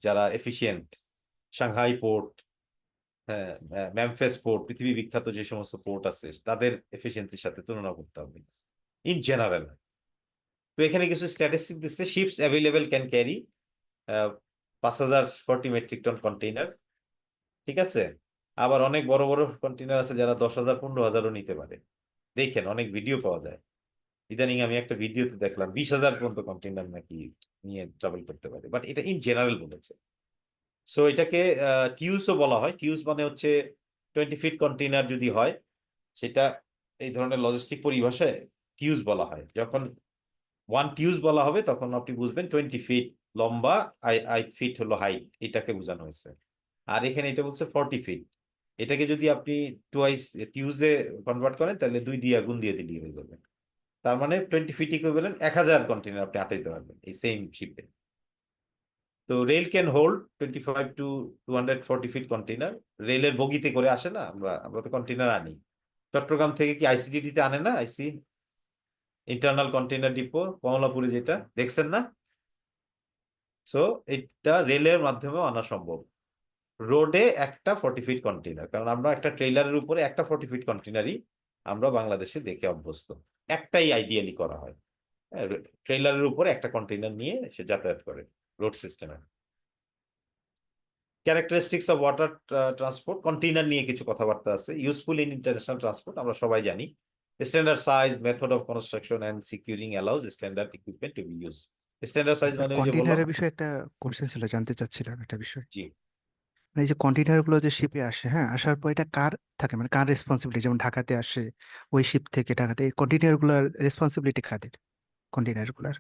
যারা এফিসিয়েন্ট, সাংহাই পোর্ট, হ্যাঁ, মেমফিস পোর্ট, পৃথিবী বিখ্যাত যে সমস্ত পোর্ট আছে তাদের এফিসিয়েন্সির সাথে তুলনা করতে হবে ইন জেনারেল। তো এখানে কিছু স্ট্যাটিস্টিক দিচ্ছে, ships available can carry 5,040 metric ton container. ঠিক আছে, আবার অনেক বড় বড় কন্টেইনার আছে যারা 10,000 15,000ও নিতে পারে। দেখেন অনেক ভিডিও পাওয়া যায়, ইদানিং আমি একটা ভিডিওতে দেখলাম 20,000 পর্যন্ত কন্টেইনার নাকি নিয়ে ট্রাভেল করতে পারে, বাট এটা ইন জেনারেল বলেছে। সো এটাকে টিউসও বলা হয়। টিউস মানে হচ্ছে 20 ফিট কন্টেইনার যদি হয়, সেটা এই ধরনের লজিস্টিক পরিভাষায় টিউস বলা হয়। যখন 1 টিউস বলা হবে তখন আপনি বুঝবেন 20 ফিট লম্বা, 8 ফিট হলো হাইট, এটাকে বোঝানো হয়েছে। আর এখানে এটা বলছে 40 ফিট, এটাকে যদি আপনি টিউজে কনভার্ট করেন তাহলে 2 দিয়ে গুণ দিয়ে দিলেই হয়ে যাবে। তার মানে 20 ফিট ইকুইভ্যালেন্ট 1,000 কন্টেইনার আপনি আটাইতে পারবেন এই সেম শিপে। তো rail can hold 25 to 240 feet container. রেলের বগিতে করে আসে না, আমরা তো কন্টেইনার আনি। চট্টগ্রাম থেকে কি আইসিডিতে আনে না, ইন্টারনাল কন্টেইনার ডিপো কমলাপুরে, যেটা দেখছেন না? সো এটা রেলের মাধ্যমেও আনা সম্ভব। রোডে একটা 40 ফিট কন্টেইনার, কারণ আমরা একটা ট্রেইলারের উপরে একটা 40 ফিট কন্টেইনারই আমরা বাংলাদেশে দেখে অভ্যস্ত, একটাই আইডিয়ালি করা হয়। ট্রেইলারের উপরে একটা কন্টেইনার নিয়ে সে যাতায়াত করে। রোড সিস্টেমে। Characteristics of water transport, container নিয়ে কিছু কথাবার্তা আছে। ইউজফুল ইন ইন্টারন্যাশনাল ট্রান্সপোর্ট আমরা সবাই জানি। Standard size, method of construction and securing allows standard equipment to be use. Standard size মানে ওই যে বললাম। কন্টেইনারের বিষয়ে একটা কোশ্চেন ছিল, জানতে চাচ্ছিলাম একটা বিষয়। জি। মানে এই যে কন্টেইনার গুলো যে শিপে আসে, হ্যাঁ, আসার পর এটা কার থাকে, মানে কার রেসপন্সিবিলিটি? যেমন ঢাকাতে আসে, ওই শিপ থেকে ঢাকাতে, এই কন্টেইনার গুলার রেসপন্সিবিলিটি কাদের, কন্টেইনার গুলার?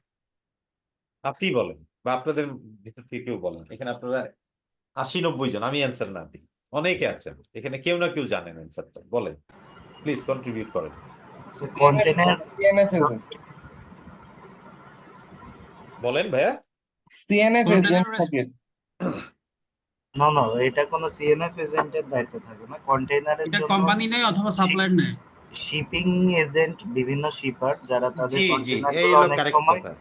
আপনি বলেন বা আপনাদের ভিতর থেকে কেউ বলেন। এখানে আপনারা 80-90 জন, আমি অ্যান্সার না দিই, অনেকে আছেন এখানে, কেউ না কেউ জানেন অ্যান্সারটা, বলেন প্লিজ কন্ট্রিবিউট করেন। কন্টেনার বলেন ভাইয়া। সিএনএফ এজেন্ট Container থাকে। না, এটা কোনো সিএনএফ এজেন্টের দায়িত্বে থাকে না। কন্টেইনারের এটা জন্য কোম্পানি নেয় অথবা সাপ্লায়ার নেয়। শিপিং এজেন্ট, বিভিন্ন শিপার যারা তাদের জি জি, কন্টেইনারগুলো এই হলো অনেক কারেক্ট সময় কথা।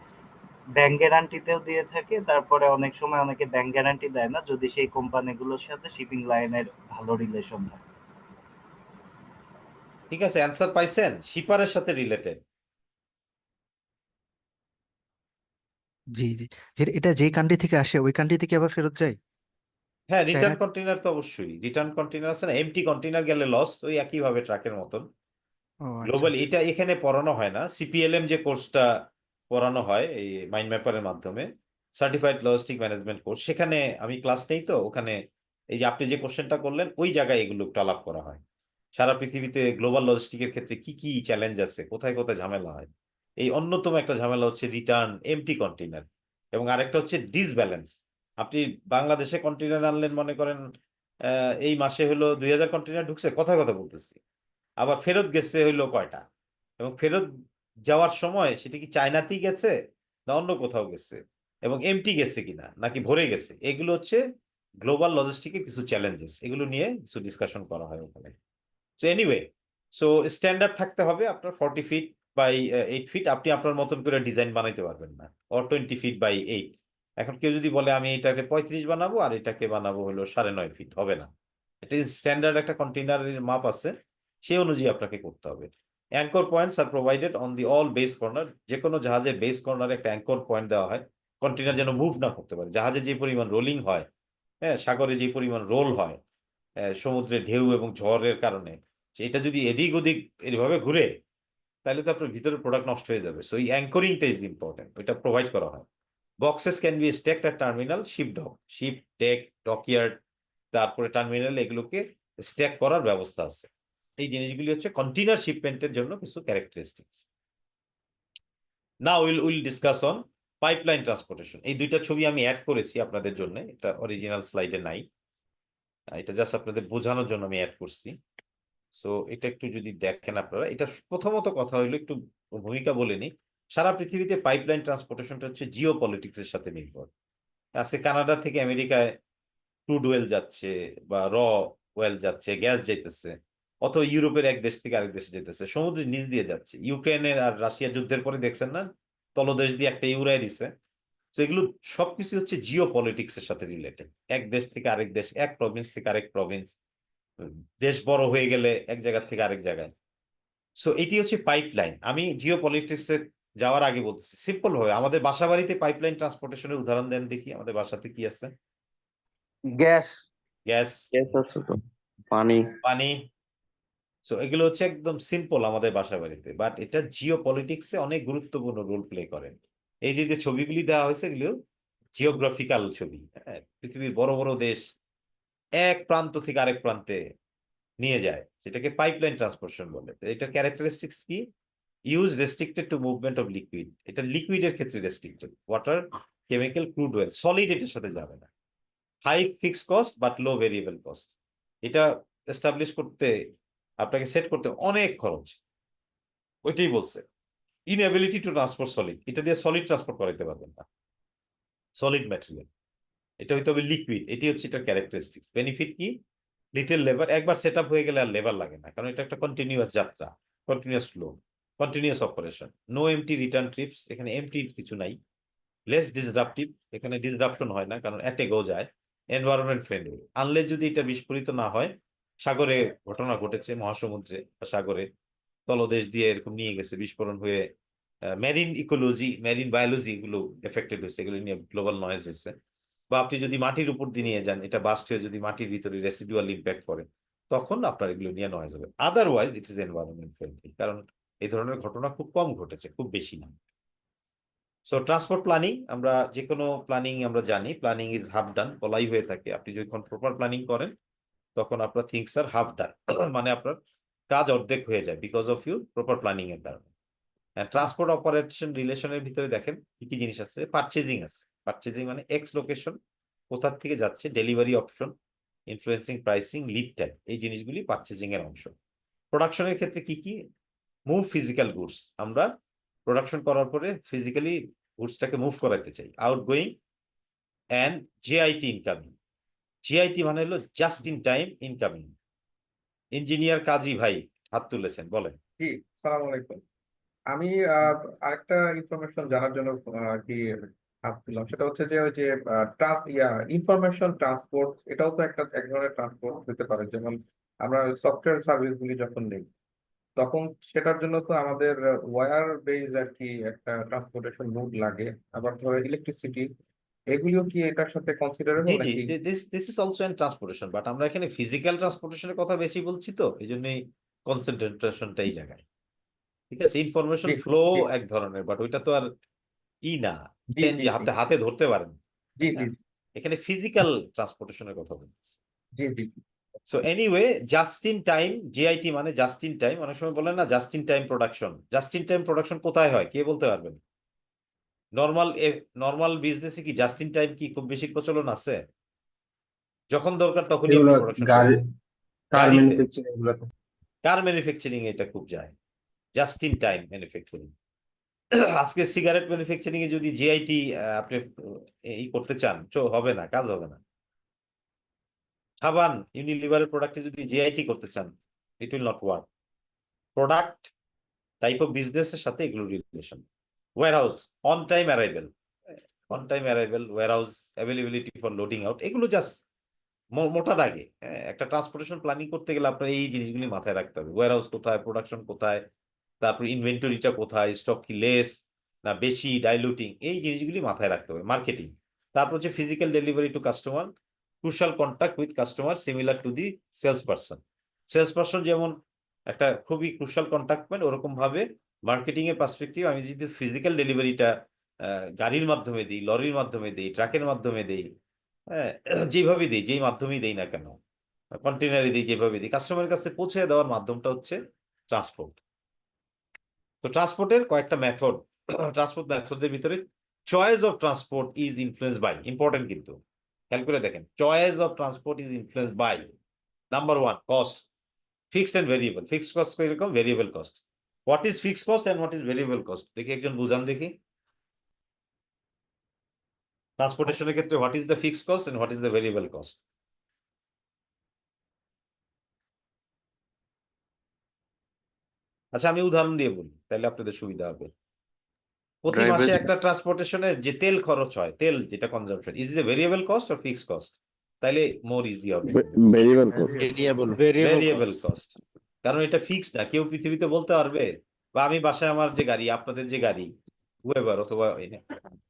ব্যাংক গ্যারান্টিতেও দিয়ে থাকে। তারপরে অনেক সময় অনেকে ব্যাংক গ্যারান্টি দেয় না, যদি সেই কোম্পানিগুলোর সাথে শিপিং লাইনের ভালো রিলেশন থাকে। ঠিক আছে, অ্যান্সার পাইছেন, শিপারের সাথে রিলেটেড। জি জি, এটা যে কান্ট্রি থেকে আসে ওই কান্ট্রি থেকে আবার ফেরত যায়। হ্যাঁ, চায়না। রিটার্ন কন্টেইনার তো অবশ্যই, রিটার্ন কন্টেইনার আছে না, এমটি কন্টেইনার গেলে লস, ওই একই ভাবে ট্রাকের মতন। ও আচ্ছা গ্লোবাল আচ্ছা। এটা এখানে পড়ানো হয় না, সিপিএলএম যে কোর্সটা পড়ানো হয় এই মাইন্ড ম্যাপারের মাধ্যমে, সার্টিফাইড লজিস্টিক ম্যানেজমেন্ট কোর্স, সেখানে আমি ক্লাস নেই তো, ওখানে এই যে আপনি যে কোশ্চেনটা করলেন ওই জায়গায় এগুলো একটু আলাপ করা হয়। সারা পৃথিবীতে গ্লোবাল লজিস্টিকের ক্ষেত্রে কি কি চ্যালেঞ্জ আছে, কোথায় কোথায় ঝামেলা হয়। এই অন্যতম একটা ঝামেলা হচ্ছে রিটার্ন এমটি কন্টেইনার, এবং আরেকটা হচ্ছে ডিসব্যালেন্স। আপনি বাংলাদেশে কন্টেইনার আনলেন, মনে করেন এই মাসে হলো 2000 কন্টেইনার ঢুকছে, কথার কথা বলতেছি, আবার ফেরত গেছে হইলো কয়টা, এবং ফেরত যাওয়ার সময় সেটা কি চায়নাতেই গেছে না অন্য কোথাও গেছে, এবং এমটি গেছে কিনা নাকি ভরে গেছে, এগুলো হচ্ছে গ্লোবাল লজিস্টিকের কিছু চ্যালেঞ্জেস, এগুলো নিয়ে কিছু ডিসকাশন করা হয় ওখানে। সো এনিওয়ে, সো স্ট্যান্ডার্ড থাকতে হবে আপনার 40 ফিট বাই 8 ফিট, আপনি আপনার মতন করে ডিজাইন বানাইতে পারবেন না, অর 20 ফিট বাই 8। এখন কেউ যদি বলে আমি এটাকে 35 বানাবো আর এটাকে বানাবো হলো 9.5 ফিট, হবে না। এটা স্ট্যান্ডার্ড একটা কন্টেইনারের মাপ আছে, সেই অনুযায়ী আপনাকে করতে হবে। Anchor points R provided on the all base corner, যে কোনো জাহাজের বেস কর্নারে একটা অ্যাঙ্কর পয়েন্ট দেওয়া হয়, কন্টেইনার যেন মুভ না করতে পারে। জাহাজে যে পরিমাণ রোলিং হয়, হ্যাঁ, সাগরে যে পরিমাণ রোল হয়, সমুদ্রের ঢেউ এবং ঝড়ের কারণে, এটা যদি এদিক ওদিক এভাবে ঘুরে, তাহলে তো আপনার ভিতরে প্রোডাক্ট নষ্ট হয়ে যাবে। সো এই অ্যাঙ্করিংটা ইজ ইম্পর্টেন্ট, ওইটা প্রোভাইড করা হয়। Boxes can be stacked at terminal, ship dock, ship deck, dockyard, তারপরে টার্মিনাল, এগুলোকে স্ট্যাক করার ব্যবস্থা আছে। এই জিনিসগুলি হচ্ছে কন্টেইনার শিপমেন্টের জন্য কিছু characteristics. Now will discuss on pipeline transportation. এই দুইটা ছবি আমি অ্যাড করেছি আপনাদের জন্য, এটা অরিজিনাল স্লাইডে নাই, এটা জাস্ট আপনাদের বোঝানোর জন্য আমি অ্যাড করছি। সো এটা একটু যদি দেখেন আপনারা, এটা প্রথমত কথা হইলো একটু ভূমিকা বলে নি। সারা পৃথিবীতে পাইপলাইন ট্রান্সপোর্টেশনটা হচ্ছে জিও পলিটিক্স এর সাথে নির্ভর। আজকে কানাডা থেকে আমেরিকায় ক্রুড ওয়েল যাচ্ছে বা ওয়েল যাচ্ছে, গ্যাস যাইতেছে, অথবা ইউরোপের এক দেশ থেকে আরেক দেশে যেতেছে, সমুদ্রের নিচ দিয়ে যাচ্ছে। ইউক্রেনের আর রাশিয়া যুদ্ধের পরে দেখছেন না, তলদেশ দিয়ে একটা ইউরাই দিছে। তো এগুলো সবকিছু হচ্ছে জিও পলিটিক্স এর সাথে রিলেটেড, এক দেশ থেকে আরেক দেশ, এক প্রভিন্স থেকে আরেক প্রভিন্স, দেশ বড় হয়ে গেলে এক জায়গা থেকে আরেক জায়গায়। সো এটি হচ্ছে পাইপলাইন। আমি জিও পলিটিক্স এ যাওয়ার আগে বলতেছি সিম্পল ভাবে, আমাদের বাসা বাড়িতে পাইপলাইন ট্রান্সপোর্টেশনের উদাহরণ দেন দেখি, আমাদের বাসাতে কি আছে? গ্যাস গ্যাস, আছে তো, পানি। পানি। সো এগুলো হচ্ছে একদম সিম্পল আমাদের বাসা বাড়িতে, বাট এটা জিও পলিটিক্সে অনেক গুরুত্বপূর্ণ রোল প্লে করে। এই যে যে ছবিগুলি দেওয়া হয়েছে, এগুলো জিওগ্রাফিক্যাল ছবি। হ্যাঁ, পৃথিবীর বড় বড় দেশ এক প্রান্ত থেকে আরেক প্রান্তে নিয়ে যায়, যেটাকে পাইপলাইন ট্রান্সপোর্টেশন বলে। এটার ক্যারেক্টারিস্টিক্স কি? Use restricted to movement of liquid, এটা লিকুইডের ক্ষেত্রে restricted, water, chemical, crude oil, solid এটার সাথে যাবে না। High fix cost but low variable cost, এটা এস্টাবলিশ করতে, আপনাকে সেট করতে অনেক খরচ। ওইটাই বলছে ইনএবিলিটি টু ট্রান্সপোর্ট সলিড, এটা দিয়ে সলিড ট্রান্সপোর্ট করাইতে পারবেন না, সলিড ম্যাটেরিয়াল। এটা হইতে হবে লিকুইড, এটি হচ্ছে এটার ক্যারেক্টারিস্টিক্স। বেনিফিট কি? লিটল লেবার, একবার সেট আপ হয়ে গেলে আর লেবার লাগে না, কারণ এটা একটা কন্টিনিউয়াস যাত্রা, continuous flow, continuous operation. No empty return trips, এখানে এমটি কিছু নাই। লেস ডিসরাপটিভ, এখানে ডিসরাপশন হয় না, কারণ অ্যাটেগও যায়। এনভায়রনমেন্ট ফ্রেন্ডলি, আনলেস যদি এটা বিস্ফোরিত না হয়। সাগরে ঘটনা ঘটেছে, মহাসমুদ্রে বা সাগরে তলদেশ দিয়ে এরকম নিয়ে গেছে, বিস্ফোরণ হয়ে মেরিন ইকোলজি, মেরিন বায়োলজি এগুলো এফেক্টেড হয়েছে, এগুলো নিয়ে গ্লোবাল নয়েজ হয়েছে। বা আপনি যদি মাটির উপর দিয়ে নিয়ে যান, এটা বাস্ট হয়ে যদি মাটির ভিতরে রেসিডুয়াল ইম্প্যাক্ট করে, তখন আপনার এগুলো নিয়ে নয়েজ হবে। Otherwise it is environment friendly, কারণ এই ধরনের ঘটনা খুব কম ঘটেছে, খুব বেশি না। সো ট্রান্সপোর্ট প্ল্যানিং, আমরা যে কোনো প্ল্যানিং আমরা জানি, প্ল্যানিং ইজ হাফ ডান বলাই হয়ে থাকে। আপনি যখন প্রপার প্ল্যানিং করেন তখন আপনার থিংস আর হাফ ডান, মানে আপনার কাজ অর্ধেক হয়ে যায় because of your proper planning এর কারণে। ট্রান্সপোর্ট অপারেশন রিলেশনের ভিতরে দেখেন কি কি জিনিস আছে। পারচেজিং আছে, পারচেজিং মানে এক্স লোকেশন কোথা থেকে যাচ্ছে, delivery option, influencing pricing, lead time, এই জিনিসগুলি পারচেজিং এর অংশ। প্রোডাকশনের ক্ষেত্রে কি কি, মুভ ফিজিক্যাল গুডস, আমরা প্রোডাকশন করার পরে ফিজিক্যালি গুডসটাকে মুভ করাতে চাই। Outgoing and JIT incoming. JIT মানে হলো just in time incoming. Engineer Kazi ভাই হাত তুলেছেন, বলেন। জি, সালাম আলাইকুম। আমি আরেকটা ইনফরমেশন জানার জন্য আর কি হাত দিলাম, সেটা হচ্ছে যে ওই যে ইনফরমেশন ট্রান্সপোর্ট, এটাও তো এক ধরনের ট্রান্সপোর্ট হতে পারে। যেমন আমরা সফটওয়্যার সার্ভিস গুলি যখন নিই, তখন সেটার জন্য তো আমাদের ওয়্যার বেজ আর কি একটা ট্রান্সপোর্টেশন মুড লাগে। আবার ধরো ইলেকট্রিসিটি, এগুলিও কি এটার সাথে কনসিডারেবল জি জি, নাকি? This is also N transportation, but আমরা এখানে ফিজিক্যাল ট্রান্সপোর্টেশনের কথা বেশি বলছি, তো এই জন্যই কনসেন্ট্রেশনটা এই জায়গায়। ঠিক আছে, ইনফরমেশন জি ফ্লো জি এক ধরনের, বাট ওইটা তো আর না জি পেন জি যে জি হাতে হাতে ধরতে পারেন। জি জি হ্যাঁ, এখানে ফিজিক্যাল ট্রান্সপোর্টেশনের কথা বলছি। জি জি so anyway, just in time, JIT মানে জাস্ট ইন টাইম। অনেক সময় বলেন না just in time production, just in time production কোথায় হয় কে বলতে পারবেন? নর্মাল বিজনেসে কি জাস্ট ইন টাইম কি খুব বেশি প্রচলন আছে? যখন দরকার তখনই আপনি প্রোডাকশন করবেন। গাড়িতে, কার ম্যানুফ্যাকচারিং এটা খুব যায়, জাস্ট ইন টাইম ম্যানুফ্যাকচারিং। আজকে সিগারেট ম্যানুফ্যাকচারিং এ যদি জিআইটি আপনি এই করতে চান, হবে না, কাজ হবে না। সাবান, ইউনিলিভারের প্রোডাক্টে যদি জিআইটি করতে চান, it will not work. Product type of বিজনেসের সাথে এগুলো relation. Warehouse, on time arrival, warehouse availability for loading out, এগুলো জাস্ট মোটা দাগে একটা ট্রান্সপোর্টেশন প্ল্যানিং করতে গেলে আপনার এই জিনিসগুলি মাথায় রাখতে হবে। ওয়্যারহাউস কোথায়, প্রোডাকশন কোথায়, তারপর ইনভেন্টরিটা কোথায়, স্টক কি লেস না বেশি, ডাইলুটিং, এই জিনিসগুলি মাথায় রাখতে হবে। মার্কেটিং, তারপর হচ্ছে physical delivery to customer, crucial contact with customer similar to the sales person. যেমন একটা খুবই ক্রুশাল কন্ট্যাক্ট পয়েন্ট, ওরকম ভাবে মার্কেটিং এর পার্সপেক্টিভ আমি যদি ফিজিক্যাল ডেলিভারিটা গাড়ির মাধ্যমে দিই, লরির মাধ্যমে দিই, ট্রাকের মাধ্যমে দিই, হ্যাঁ, যেভাবে দিই, যেই মাধ্যমেই দিই না কেন, কন্টেনারে দিই, যেভাবে দিই, কাস্টমারের কাছে পৌঁছে দেওয়ার মাধ্যমটা হচ্ছে ট্রান্সপোর্ট। তো ট্রান্সপোর্টের কয়েকটা মেথড, ট্রান্সপোর্ট মেথডের ভিতরে choice of transport is influence by, important কিন্তু খেয়াল করে দেখেন, choice of transport is influence by number one cost, fixed and variable. Fixed cost এরকম, variable cost. What is fixed cost and what is variable cost দেখি একজন বুঝান দেখি। ট্রান্সপোর্টেশনের ক্ষেত্রে what is the fixed cost and what is the variable cost? আচ্ছা, আমি উদাহরণ দিয়ে বলি তাহলে আপনাদের সুবিধা হবে। প্রতি মাসে ড্রাইভার একটা ট্রান্সপোর্টেশনের যে তেল খরচ হয়, তেল যেটা consumption, is a variable cost or fixed cost? তাইলে মোর ইজি হবে। Variable cost. Variable variable cost, কারণ এটা ফিক্সড না, কেউ পৃথিবীতে বলতে পারবে। বা আমি বাসায় আমার যে গাড়ি, আপনাদের যে গাড়ি, হুয়েভার অথবা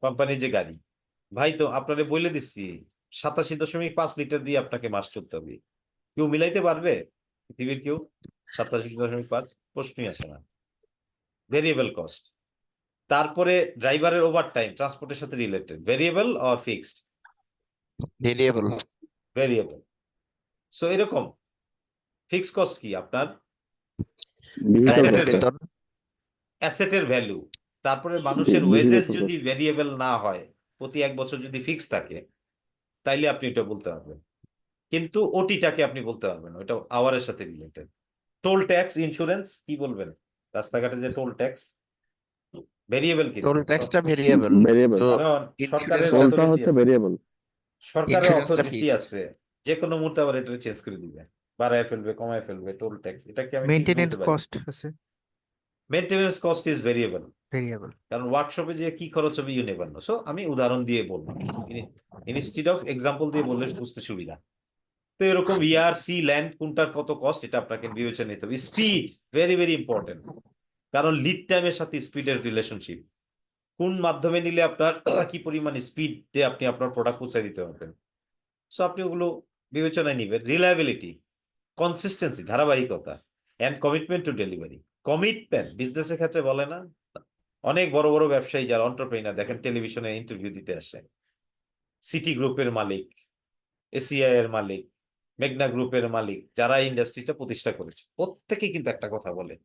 কোম্পানির যে গাড়ি, ভাই তো আপনারে বলে দিচ্ছি 87.5 লিটার দিয়ে আপনাকে মাস চলতে হবে, কেউ মিলাইতে পারবে? পৃথিবীর কেউ 87.5? প্রশ্নই আসে না। Variable cost. তারপরে ড্রাইভারের ওভার টাইম ট্রান্সপোর্টের সাথে related, variable or fixed? Variable variable. So এরকম ফিক্সড কস্ট কি আপনার বেতন অ্যাসেটের ভ্যালু। তারপরে মানুষের ওয়েজেস যদি ভেরিয়েবল না হয়, প্রতি 1 বছর যদি ফিক্স থাকে, তাইলে আপনি এটা বলতে পারবেন। কিন্তু ওটিটাকে আপনি বলতে পারবেন না, ওটা আওয়ারের সাথে রিলেটেড। টোল ট্যাক্স, ইন্স্যুরেন্স, কি বলবেন? রাস্তাঘাটে যে টোল ট্যাক্স, ভেরিয়েবল কিন্তু। টোল ট্যাক্সটা ভেরিয়েবল, ভেরিয়েবল তো কারণ সরকারের ইন্স্যুরেন্সটা টোলটা হচ্ছে ভেরিয়েবল। সরকারের ইন্স্যুরেন্সটা অথরিটি fixed। আছে, যে কোনো মুহূর্তে আবার এটা চেঞ্জ করে দিবে, বাড়ায় ফেলবে, কমায় ফেলবে টোল ট্যাক্স। এটা কি আমি ঠিক মেইনটেনেন্স বলতে পারি? কস্ট আছে, maintenance cost is variable, variable. কারণ ওয়ার্কশপে যে কি খরচ হবে ইউ নেভার নো। সো আমি উদাহরণ দিয়ে বলবো, ইনস্টিড অফ এক্সাম্পল দিয়ে বললে বুঝতে সুবিধা। তো এরকম ইয়ার, সি, ল্যান্ড, কোনটার কত কস্ট এটা আপনাকে বিবেচনা নিতে হবে। স্পিড ভেরি ভেরি ইম্পর্টেন্ট, কারণ লিড টাইমের সাথে স্পিডের রিলেশনশিপ, কোন মাধ্যমে নিলে আপনার কি পরিমাণ স্পিডে আপনি আপনার প্রোডাক্ট পৌঁছে দিতে পারবেন। সো আপনি ওগুলো বিবেচনায় নিবেন। রিলায়েবিলিটি, কনসিস্টেন্সি, ধারাবাহিকতা, and commitment to delivery. Commitment বিজনেসের ক্ষেত্রে বলে না, অনেক বড় বড় ব্যবসায়ী যারা এন্টারপ্রেনার দেখেন টেলিভিশনে ইন্টারভিউ দিতে আসে, সিটি গ্রুপের মালিক, এসিআই এর মালিক, মেঘনা গ্রুপের মালিক, যারা ইন্ডাস্ট্রিটা প্রতিষ্ঠা করেছে, প্রত্যেকেই কিন্তু একটা কথা বলে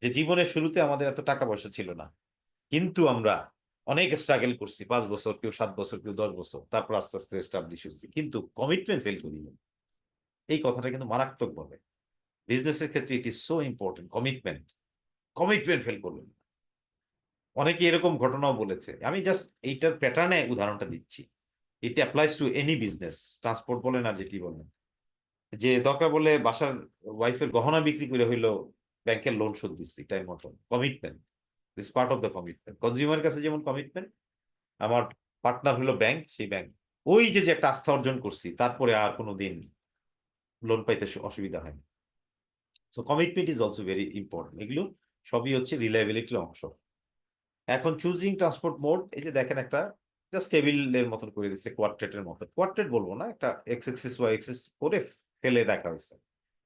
যে জীবনের শুরুতে আমাদের এত টাকা পয়সা ছিল না, কিন্তু আমরা অনেক স্ট্রাগল করছি, 5 বছর, কেউ 7 বছর, কেউ 10 বছর, তারপর আস্তে আস্তে এস্টাবলিশ হয়েছি, কিন্তু কমিটমেন্ট ফেল করিনি। এই কথাটা কিন্তু মারাত্মক বলে বিজনেসের ক্ষেত্রে। It is so important, commitment. Commitment fail করবেন। অনেকে এরকম ঘটনাও বলেছে, আমি জাস্ট এইটার প্যাটার্নে উদাহরণটা দিচ্ছি। It applies to any business, transport বলেন আর যেটি বলেন, যে দরকার বলে বাসার ওয়াইফের গহনা বিক্রি করে হইলো ব্যাংকের লোন শোধ দিচ্ছি টাইম মতো। Commitment, this part of the commitment. Consumer কাছে যেমন কমিটমেন্ট, আমার পার্টনার হলো ব্যাংক, সেই ব্যাংক ওই যে একটা আস্থা অর্জন করছি, তারপরে আর কোনোদিন লোন পাইতে অসুবিধা হয়নি। So commitment is also very important. এগুলো সবই হচ্ছে রিলায়েবিলিটির অংশ। এখন চুজিং ট্রান্সপোর্ট মোড, এই যে দেখেন একটা জাস্ট টেবিলের মতন করে দিচ্ছে, কোয়াড্রেটের মতো। কোয়াড্রেট বলবো না, একটা এক্স এক্সিস ওয়াই এক্সিস করে ফেলে দেখা হয়েছে।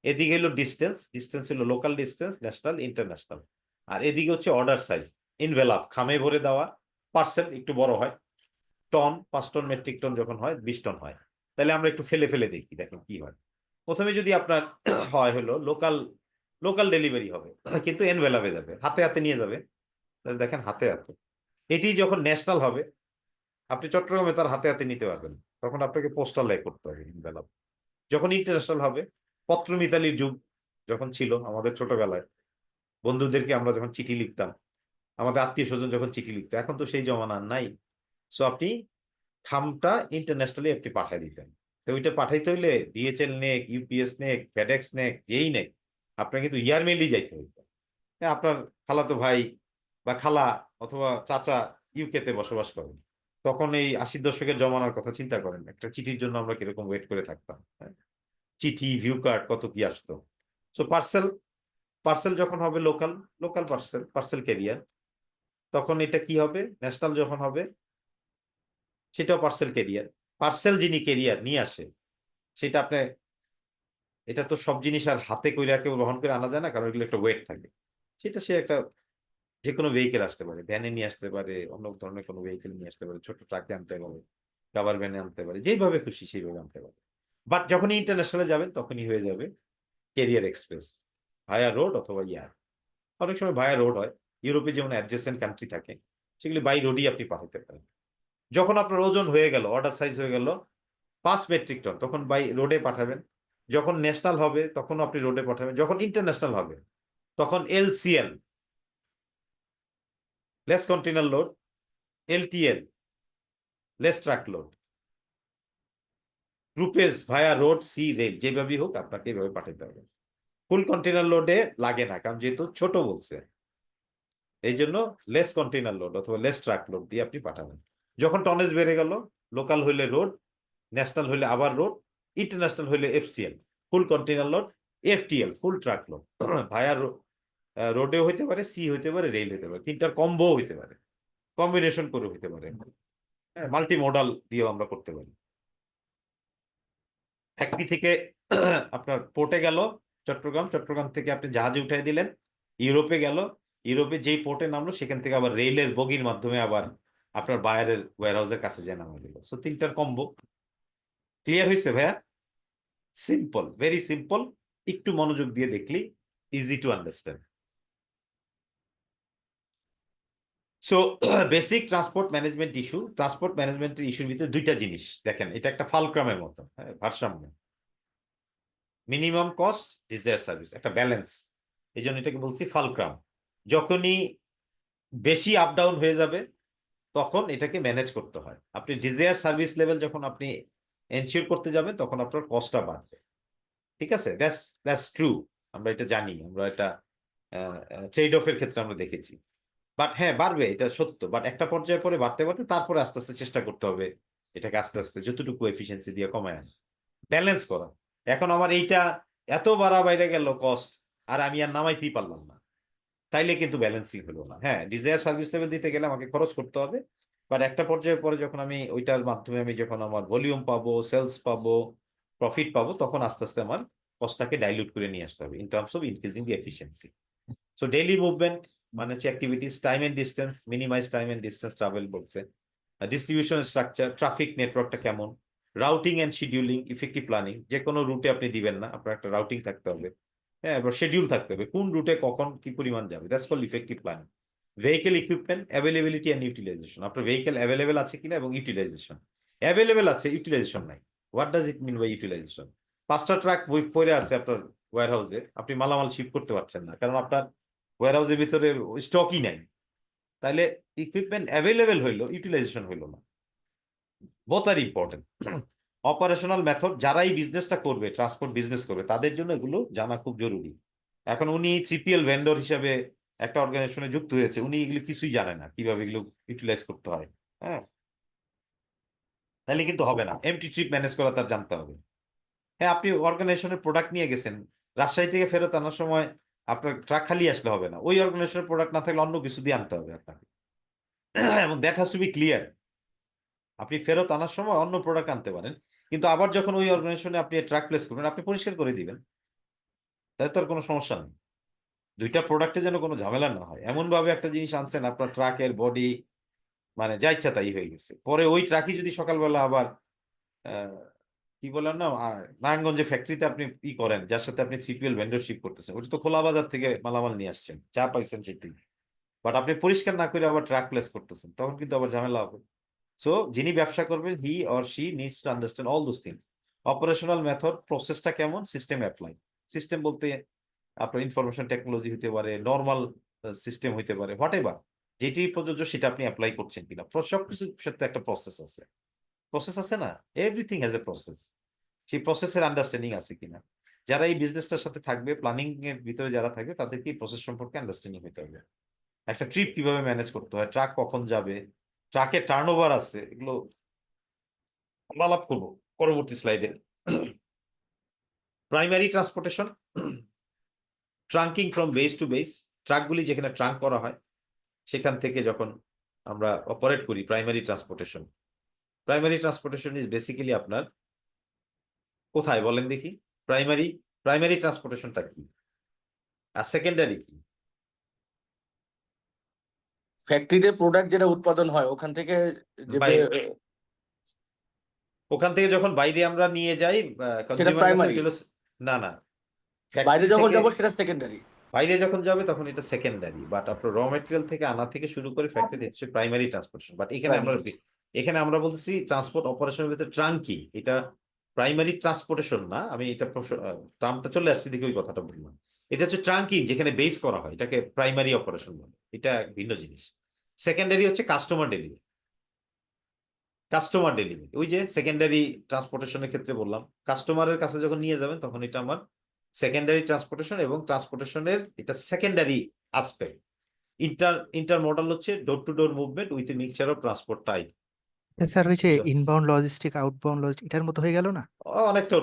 এদিকে হলো ডিস্টেন্স, ডিস্টেন্স হলো লোকাল ডিস্টেন্স, ন্যাশনাল, ইন্টারন্যাশনাল। আর এদিকে হচ্ছে অর্ডার সাইজ, ইনভেলাপ, খামে ভরে দেওয়া। পার্সেল একটু বড় হয়, টন, 5 টন মেট্রিক টন যখন হয়, 20 টন হয়, তাহলে আমরা একটু ফেলে ফেলে দেখি, দেখেন কি হয়। প্রথমে যদি আপনার হয় হলো লোকাল, লোকাল ডেলিভারি হবে, কিন্তু এনভেলাপে যাবে, হাতে হাতে নিয়ে যাবে, তাহলে দেখেন হাতে হাতে। এটি যখন ন্যাশনাল হবে, আপনি চট্টগ্রামে তার হাতে হাতে নিতে পারবেন, তখন আপনাকে পোস্টাল লাই করতে হবে এনভেলাপ। যখন ইন্টারন্যাশনাল হবে, পত্র মিতালির যুগ যখন ছিল আমাদের ছোটবেলায়, বন্ধুদেরকে আমরা যখন চিঠি লিখতাম, আমাদের আত্মীয় স্বজন যখন চিঠি লিখতো, এখন তো সেই জমানা নাই। সো আপনি খামটা ইন্টারন্যাশনালি আপনি পাঠিয়ে দিতেন। তো ওইটা পাঠাইতে হইলে ডিএচএল নেক, ইউপিএস নেক, ফেডেক্স নেক, যেই নেক, আপনার কিন্তু ইয়ারমেলি যাইতে হইতো। হ্যাঁ, আপনার খালাতো ভাই বা খালা অথবা চাচা ইউকেতে বসবাস করেন, তখন এই 80 দশকের জমানার কথা চিন্তা করেন, একটা চিঠির জন্য আমরা কিরকম ওয়েট করে থাকতাম। হ্যাঁ? চিঠি, ভিউ কার্ড, কত কি আসতো। সো পার্সেল, পার্সেল যখন হবে local, local parcel, parcel career, তখন এটা কি হবে, ন্যাশনাল যখন হবে সেটাও পার্সেল ক্যারিয়ার। পার্সেল যিনি ক্যারিয়ার নিয়ে আসে, সেটা আপনি, এটা তো সব জিনিস আর হাতে কইরা কেউ বহন করে আনা যায় না, কারণ এগুলো একটা ওয়েট থাকে। সেটা সে একটা যে কোনো ভেহিকেল আসতে পারে, ভ্যানে নিয়ে আসতে পারে, অন্য ধরনের কোনো ভেহিকেল নিয়ে আসতে পারে, ছোট ট্রাকে আনতে পারে, কাভার ভ্যানে আনতে পারে, যেইভাবে খুশি সেইভাবে আনতে পারে। বাট যখনই ইন্টারন্যাশনালে যাবেন, তখনই হয়ে যাবে ক্যারিয়ার এক্সপ্রেস, ভায়া রোড অথবা ইয়ার। অনেক সময় ভায়া রোড হয়, ইউরোপে যেমন অ্যাডজেসেন্ট কান্ট্রি থাকে, সেগুলি বাই রোডই আপনি পাঠাতে পারেন। যখন আপনার ওজন হয়ে গেল, অর্ডার সাইজ হয়ে গেল 5 মেট্রিক টন, তখন বাই রোডে পাঠাবেন। যখন ন্যাশনাল হবে, তখন আপনি রোডে পাঠাবেন। যখন ইন্টারন্যাশনাল হবে, তখন LCL, less container load, LTL, less truck load, groupage via road, sea, rail, যেভাবেই হোক আপনাকে এইভাবে পাঠাতে হবে। ফুল কন্টেনার লোডে লাগে না, কারণ যেহেতু ছোট বলছে, এই জন্য লেস কন্টেনার লোড অথবা লেস ট্রাক লোড দিয়ে আপনি পাঠাবেন। যখন টনেজ বেড়ে গেল, লোকাল হইলে রোড, ন্যাশনাল হইলে আবার রোড, ইন্টারন্যাশনাল হইলে এফসিএল, ফুল কন্টেনার লোড, এফটিএল, ফুল ট্রাক লোড। ভায়া রোডেও হইতে পারে, সি হইতে পারে, রেল হইতে পারে, তিনটার কম্বো হইতে পারে, কম্বিনেশন করে হইতে পারে। হ্যাঁ, মাল্টি মডাল দিয়েও আমরা করতে পারি। ফ্যাক্টরি থেকে আপনার পোর্টে গেল চট্টগ্রাম, চট্টগ্রাম থেকে আপনি জাহাজে উঠাই দিলেন, ইউরোপে গেল, ইউরোপে যেই পোর্টে নামলো, সেখান থেকে আবার রেলের বগির মাধ্যমে আবার আপনার বায়ারের ওয়্যারহাউসের কাছে যে নামা দিল। সো তিনটার কম্বো। ক্লিয়ার হয়েছে ভাইয়া? Simple, very simple. একটু মনোযোগ দিয়ে দেখলি easy to understand. So basic transport management issue, transport ম্যানেজমেন্টের ইস্যুর ভিতরে দুইটা জিনিস দেখেন, এটা একটা ফালক্রামের মতো, ভারসাম্য, মিনিমাম কস্ট, ডিজায়ার সার্ভিস, একটা ব্যালেন্স। এই জন্য এটাকে বলছি ফালক্রাম। যখনই বেশি আপ ডাউন হয়ে যাবে, তখন এটাকে ম্যানেজ করতে হয়। আপনি ডিজায়ার সার্ভিস লেভেল যখন আপনি এনশিওর করতে যাবেন, তখন আপনার কস্টটা বাড়বে। ঠিক আছে, দ্যাটস ট্রু, আমরা এটা জানি, আমরা এটা ট্রেড অফের ক্ষেত্রে আমরা দেখেছি। বাট হ্যাঁ, বাড়বে, এটা সত্য। বাট একটা পর্যায়ে পরে বাড়তে বাড়তে তারপরে আস্তে আস্তে চেষ্টা করতে হবে এটাকে আস্তে আস্তে যতটুকু এফিসিয়েন্সি দিয়ে কমায় আনা, ব্যালেন্স করা। এখন আমার এইটা এত বাড়া বাইরে গেল কস্ট, আর আমি আর নামাইতেই পারলাম না, তাইলে কিন্তু ব্যালেন্সিং হলো না। হ্যাঁ, ডিজায়ার সার্ভিস লেভেল দিতে গেলে আমাকে খরচ করতে হবে, বাট একটা পর্যায়ে পরে যখন আমি ওইটার মাধ্যমে আমি যখন আমার ভলিউম পাবো, সেলস পাবো, প্রফিট পাবো, তখন আস্তে আস্তে আমার কস্টটাকে ডাইলিউট করে নিয়ে আসতে হবে in terms of increasing the efficiency. So daily movement মানে হচ্ছে activities, time and distance, minimize time and distance travel বলছে, ডিস্ট্রিবিউশন স্ট্রাকচার, ট্রাফিক নেটওয়ার্কটা কেমন, routing and scheduling, effective planning, যে কোনো রুটে আপনি দিবেন না, আপনার একটা রাউটিং থাকতে হবে, হ্যাঁ, এবার শিডিউল থাকতে হবে কোন রুটে কখন কি পরিমাণ যাবে, that's called effective planning. Vehicle equipment availability and utilization, আপনার ভেহিকেল অ্যাভেলেবেল আছে কিনা এবং ইউটিলাইজেশন। অ্যাভেলেবেল আছে, ইউটিলাইজেশন নাই, what does it mean by utilization? 5টা ট্রাক পড়ে আছে আপনার ওয়্যার হাউসে, আপনি মালামাল শিপ করতে পারছেন না কারণ আপনার ওয়্যার হাউসের ভিতরে স্টকই নাই, তাহলে ইকুইপমেন্ট অ্যাভেলেবেল হইলো, ইউটিলাইজেশন হইলো না। বোথ আর ইম্পর্টেন্ট। অপারেশনাল মেথড, যারা এই বিজনেসটা করবে, ট্রান্সপোর্ট বিজনেস করবে, তাদের জন্য এগুলো জানা খুব জরুরি। এখন উনি 3PL ভেন্ডর হিসাবে একটা অর্গানাইজেশনে যুক্ত হয়েছে, উনি এগুলো কিছুই জানে না কিভাবে এগুলো ইউটিলাইজ করতে হয়, হ্যাঁ, তাহলে কিন্তু হবে না। এমটি ট্রিপ ম্যানেজ করা তার জানতে হবে। হ্যাঁ, আপনি অর্গানাইজেশনের প্রোডাক্ট নিয়ে গেছেন, রাজশাহী থেকে ফেরত আনার সময় আপনার ট্রাক খালি আসলে হবে না, ওই অর্গানাইজেশনের প্রোডাক্ট না থাকলে অন্য কিছু দিয়ে আনতে হবে আপনাকে, এবং that has to be clear. আপনি ফেরত আনার সময় অন্য প্রোডাক্ট আনতে পারেন, কিন্তু আবার যখন ওই অর্গানাইজেশনে আপনি ট্রাক প্লেস করবেন, আপনি পরিষ্কার করে দিবেন, তাই তো আর কোনো সমস্যা নেই। দুইটা প্রোডাক্টে যেন কোনো ঝামেলা না হয়, এমন ভাবে একটা জিনিস আনছেন আপনার ট্রাকের বডি মানে যা ইচ্ছা তাই হয়ে গেছে, পরে ওই ট্রাকই যদি সকালবেলা আবার কি বললাম না, নারায়ণগঞ্জে ফ্যাক্টরিতে আপনি ই করেন, যার সাথে আপনি 3PL ভেন্ডরশিপ করতেছেন, ওটা তো খোলা বাজার থেকে মালামাল নিয়ে আসছেন, চা পাইছেন সেটি, বাট আপনি পরিষ্কার না করে আবার ট্রাক প্লেস করতেছেন, তখন কিন্তু আবার ঝামেলা হবে। সো যিনি ব্যবসা করবেন, he or she needs to understand all those things. Operational method, প্রসেসটা কেমন, সিস্টেম অ্যাপ্লাই। সিস্টেম বলতে আপনার ইনফরমেশন টেকনোলজি হতে পারে, নর্মাল সিস্টেম হতে পারে, হোয়াট এভার, যেটি প্রযোজ্য সেটা আপনি অ্যাপ্লাই করছেন কিনা। সবকিছুর সাথে একটা প্রসেস আছে, প্রসেস আছে না, এভরিথিং হ্যাজ এ প্রসেস, সেই প্রসেসের আন্ডারস্ট্যান্ডিং আছে কিনা। যারা এই বিজনেসটার সাথে থাকবে, প্ল্যানিং এর ভিতরে যারা থাকবে, তাদেরকে এই প্রসেস সম্পর্কে আন্ডারস্ট্যান্ডিং হতে হবে। একটা ট্রিপ কিভাবে ম্যানেজ করতে হয়, ট্রাক কখন যাবে, ট্রাকের টার্নওভার আছে, এগুলো আমরা আলাপ করবো পরবর্তী স্লাইডে। Primary transportation, trunking from base to base, ট্রাকগুলি যেখানে ট্রাঙ্ক করা হয় সেখান থেকে যখন আমরা অপারেট করি, primary transportation. Primary transportation is basically আপনার কোথায় বলেন দেখি, প্রাইমারি ট্রান্সপোর্টেশনটা কি আর সেকেন্ডারি কি? ফ্যাক্টরিতে প্রোডাক্ট যেটা উৎপাদন হয় ওখান থেকে যে ওখান থেকে যখন বাইরে আমরা নিয়ে যাই consumer কাছে, primary? ওটা হলো না না, বাইরে factory যখন থেকে যাবো সেটা সেকেন্ডারি। বাইরে যখন যাবে তখন এটা সেকেন্ডারি, বাট আপনার র মেটেরিয়াল থেকে আনা থেকে শুরু করে ফ্যাক্টরি হচ্ছে প্রাইমারি ট্রান্সপোর্টেশন। বাট এখানে আমরা বলতেছি ট্রান্সপোর্ট অপারেশনের ভিতরে ট্রাঙ্কিং, এটা প্রাইমারি ট্রান্সপোর্টেশন না, আমি এটা টার্মটা চলে আসছি দেখে ওই কথাটা বললাম। এটা হচ্ছে ট্রাঙ্কিং, যেখানে বেস করা হয়, এটাকে প্রাইমারি অপারেশন বলে, এটা ভিন্ন জিনিস। সেকেন্ডারি হচ্ছে কাস্টমার ডেলিভারি, ওই যে সেকেন্ডারি ট্রান্সপোর্টেশনের ক্ষেত্রে বললাম, কাস্টমারের কাছে যখন নিয়ে যাবেন তখন এটা আমার সেকেন্ডারি ট্রান্সপোর্টেশন, এবং ট্রান্সপোর্টেশনের এটা সেকেন্ডারি আসপেক্ট। ইন্টারমোডাল হচ্ছে door to door movement with a mixture of transport type. Sir ওই যে ইনবাউন্ড লজিস্টিক আউটবাউন্ড লজিস্টিক এটার মতো হয়ে গেল না? অনেকটা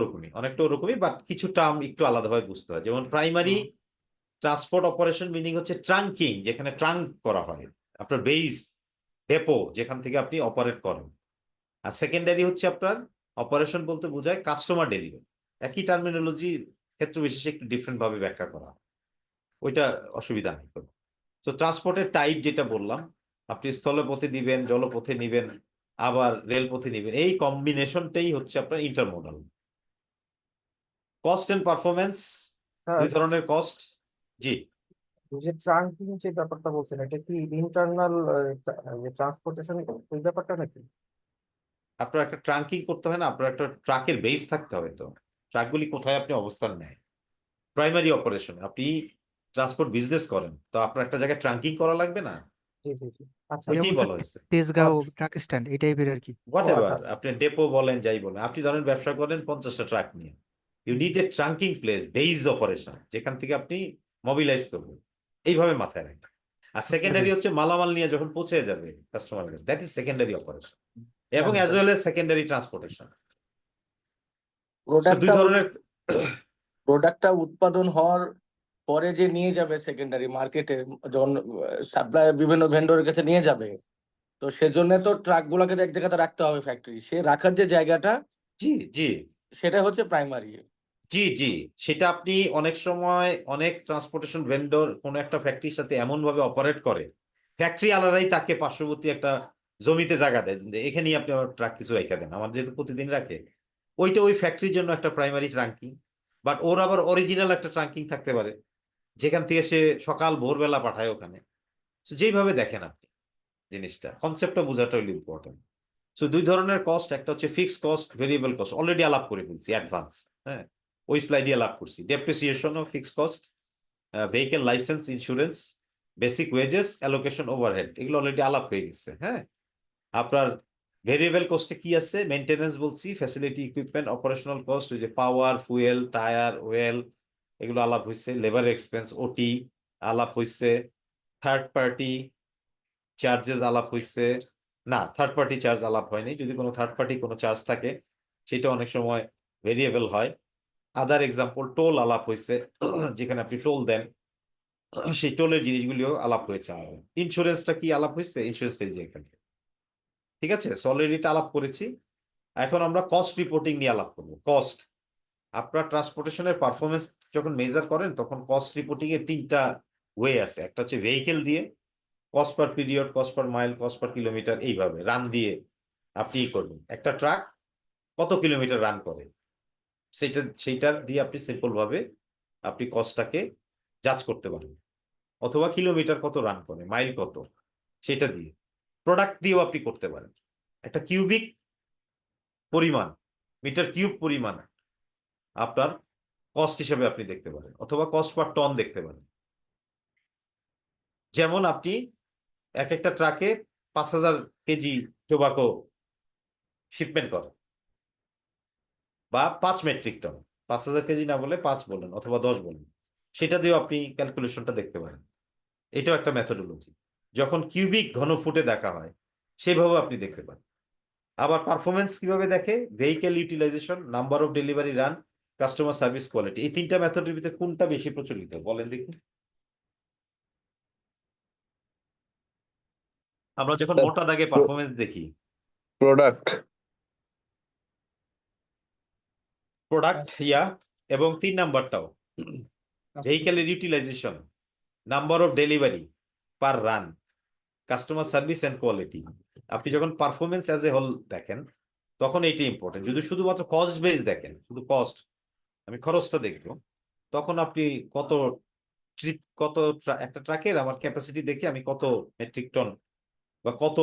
ওরকমই, বাট কিছু টার্ম একটু আলাদাভাবে বুঝতে হয়। যেমন প্রাইমারি ট্রান্সপোর্ট অপারেশন মিনিং হচ্ছে ট্রাঙ্কিং, যেখানে ট্রাঙ্ক করা হয়, আপনার বেস ডেপো যেখান থেকে আপনি অপারেট করেন। আর সেকেন্ডারি হচ্ছে আপনার অপারেশন বলতে বোঝায় কাস্টমার ডেলিভারি। একই টার্মিনোলজি ক্ষেত্র বিশেষে একটু ডিফারেন্ট ভাবে ব্যাখ্যা করা, ওইটা অসুবিধা নেই। তো ট্রান্সপোর্টের টাইপ যেটা বললাম, আপনি স্থলপথে দিবেন, জলপথে নিবেন, আবার রেলপথে নিবেন, এই কম্বিনেশনটাই হচ্ছে আপনার ইন্টারমোডাল। কস্ট এন্ড পারফরমেন্স, দুই ধরনের কস্ট। জি, যে ট্রাঙ্কিং যে ব্যাপারটা বলছেন, এটা কি ইন্টারনাল ট্রান্সপোর্টেশন ওই ব্যাপারটা নাকি? আপনার একটা ট্রাঙ্কিং করতে হয় না, আপনার একটা ট্রাকের বেস থাকতে হবে, তো ট্রাকগুলি কোথায় আপনি অবস্থান নেয়। প্রাইমারি অপারেশন, আপনি ট্রান্সপোর্ট বিজনেস করেন, তো আপনার একটা জায়গায় ট্রাঙ্কিং করা লাগবে না, জি জি জি, আচ্ছা যেমন ওইটাই স্যার বলা হয়েছে। তেজগাঁও ট্রাক স্ট্যান্ড এই টাইপের আর কি। হোয়াট ও, এভার, আচ্ছা। আপনি ডেপো বলেন যাই বলেন, আপনি ধরেন ব্যবসা করেন 50টা ট্রাক নিয়ে, you need a trunking place, base operation, যেখান থেকে আপনি মোবিলাইজ করবেন, এইভাবে মাথায় রাখবেন। আর সেকেন্ডারি হচ্ছে মালামাল নিয়ে যখন পৌঁছে যাবে কাস্টমারের কাছে, দ্যাট ইজ সেকেন্ডারি অপারেশন, এবং as well as secondary transportation. দুই ধরনের প্রোডাক্টটা উৎপাদন হওয়ার পরে যে নিয়ে যাবে সেকেন্ডারি মার্কেটে, যখন সাপ্লায়ার বিভিন্ন ভেন্ডরের কাছে নিয়ে যাবে, তো সেজন্য তো ট্রাক গুলাকে তো এক জায়গাতে রাখতে হবে ফ্যাক্টরি, সে রাখার যে জায়গাটা জি জি সেটা হচ্ছে প্রাইমারি। জি জি সেটা আপনি অনেক সময় অনেক ট্রান্সপোর্টেশন ভেন্ডর কোনো একটা ফ্যাক্টরির সাথে এমন ভাবে অপারেট করে, ফ্যাক্টরি আলাদাই তাকে পার্শ্ববর্তী একটা জমিতে জায়গা দেয় যে এখানেই আপনি আমার ট্রাক কিছু রেখে দেন, আমার যেটা প্রতিদিন রাখে ওইটা ওই ফ্যাক্টরির জন্য একটা প্রাইমারি ট্রাঙ্কিং। বাট ওর আবার অরিজিনাল একটা ট্রাঙ্কিং থাকতে পারে যেখান থেকে সে সকাল ভোরবেলা পাঠায় ওখানে। So, যেইভাবে দেখেন আপনি জিনিসটা, কনসেপ্টটা বোঝাটা হইল ইম্পর্টেন্ট। সো দুই ধরনের কস্ট, একটা হচ্ছে fixed cost, variable cost, already আলাপ করে ফেলছি অ্যাডভান্স, হ্যাঁ ওই স্লাইডে আলাপ করছি। Depreciation of fixed cost, vehicle license, insurance, basic wages, allocation, overhead, এগুলো অলরেডি আলাপ হয়ে গেছে। হ্যাঁ, আপনার ভেরিয়েবল কস্টে কি আছে? মেইনটেনেন্স বলছি, ফ্যাসিলিটি, ইকুইপমেন্ট, অপারেশনাল কস্ট, ওই যে পাওয়ার, ফুয়েল, টায়ার, ওয়েল, এগুলো আলাপ হয়েছে। লেবার এক্সপেন্স, ওটি আলাপ হয়েছে। থার্ড পার্টি চার্জেস আলাপ হয়েছে। না, থার্ড পার্টি চার্জ আলাপ হয়নি। যদি কোনো থার্ড পার্টি কোনো চার্জ থাকে সেটা অনেক সময় ভেরিয়েবল হয়। আদার এক্সাম্পল, টোল আলাপ হয়েছে, যেখানে আপনি টোল দেন সেই টোলের জিনিসগুলিও আলাপ হয়েছে। আমাদের ইন্স্যুরেন্সটা কি আলাপ হয়েছে? ইন্স্যুরেন্সটা এই যে এখানে, ঠিক আছে। অলরেডি এটা আলাপ করেছি। এখন আমরা কস্ট রিপোর্টিং নিয়ে আলাপ করবো। কস্ট, আপনার ট্রান্সপোর্টেশনের পারফরমেন্স যখন মেজার করেন তখন কস্ট রিপোর্টিং এর তিনটা ওয়ে আছে। একটা হচ্ছে ভেহিকেল দিয়ে, cost per period, cost per mile, cost per kilometre, এইভাবে রান দিয়ে আপনি করবেন। একটা ট্রাক কত কিলোমিটার রান করে সেইটার দিয়ে আপনি সিম্পল ভাবে আপনি কস্টটাকে জাজ করতে পারেন। অথবা কিলোমিটার কত রান করে, মাইল কত, সেটা দিয়ে। প্রোডাক্ট দিয়েও আপনি করতে পারেন। একটা কিউবিক পরিমাণ, মিটার কিউব পরিমাণ আপনার কস্ট হিসেবে আপনি দেখতে পারেন, অথবা কস্ট পার টন দেখতে পারেন। যেমন আপনি এক একটা ট্রাকে 5000 কেজি টোবাকো শিপমেন্ট করেন, বা 5 মেট্রিক টন, 5000 কেজি না বলে 5 বলেন অথবা 10 বলেন, সেটা দিয়েও আপনি ক্যালকুলেশনটা দেখতে পারেন। এটাও একটা মেথোডোলজি। যখন কিউবিক ঘনফুটে দেখা হয় সেভাবে আপনি দেখতে পারেন। আবার পারফরমেন্স কিভাবে দেখে? Vehicle utilization, number of delivery run, customer service quality. এই তিনটা মেথডের ভিতরে কোনটা বেশি প্রচলিত বলেন দেখি? আমরা যখন স্যার, মোটা দাগে পারফরমেন্স দেখি, প্রোডাক্ট। প্রোডাক্ট, ইয়া, এবং 3 নাম্বারটাও ভেহিকেলের utilization, number of delivery per run, customer service and quality. আপনি যখন পারফরমেন্স অ্যাজ এ হোল দেখেন তখন এইটা ইম্পর্টেন্ট। যদি শুধুমাত্র কস্ট বেস দেখেন, শুধু কস্ট, আমি খরচটা দেখবো, তখন আপনি কত ট্রিপ, একটা ট্রাকের আমার ক্যাপাসিটি দেখে আমি কত মেট্রিক টন বা কত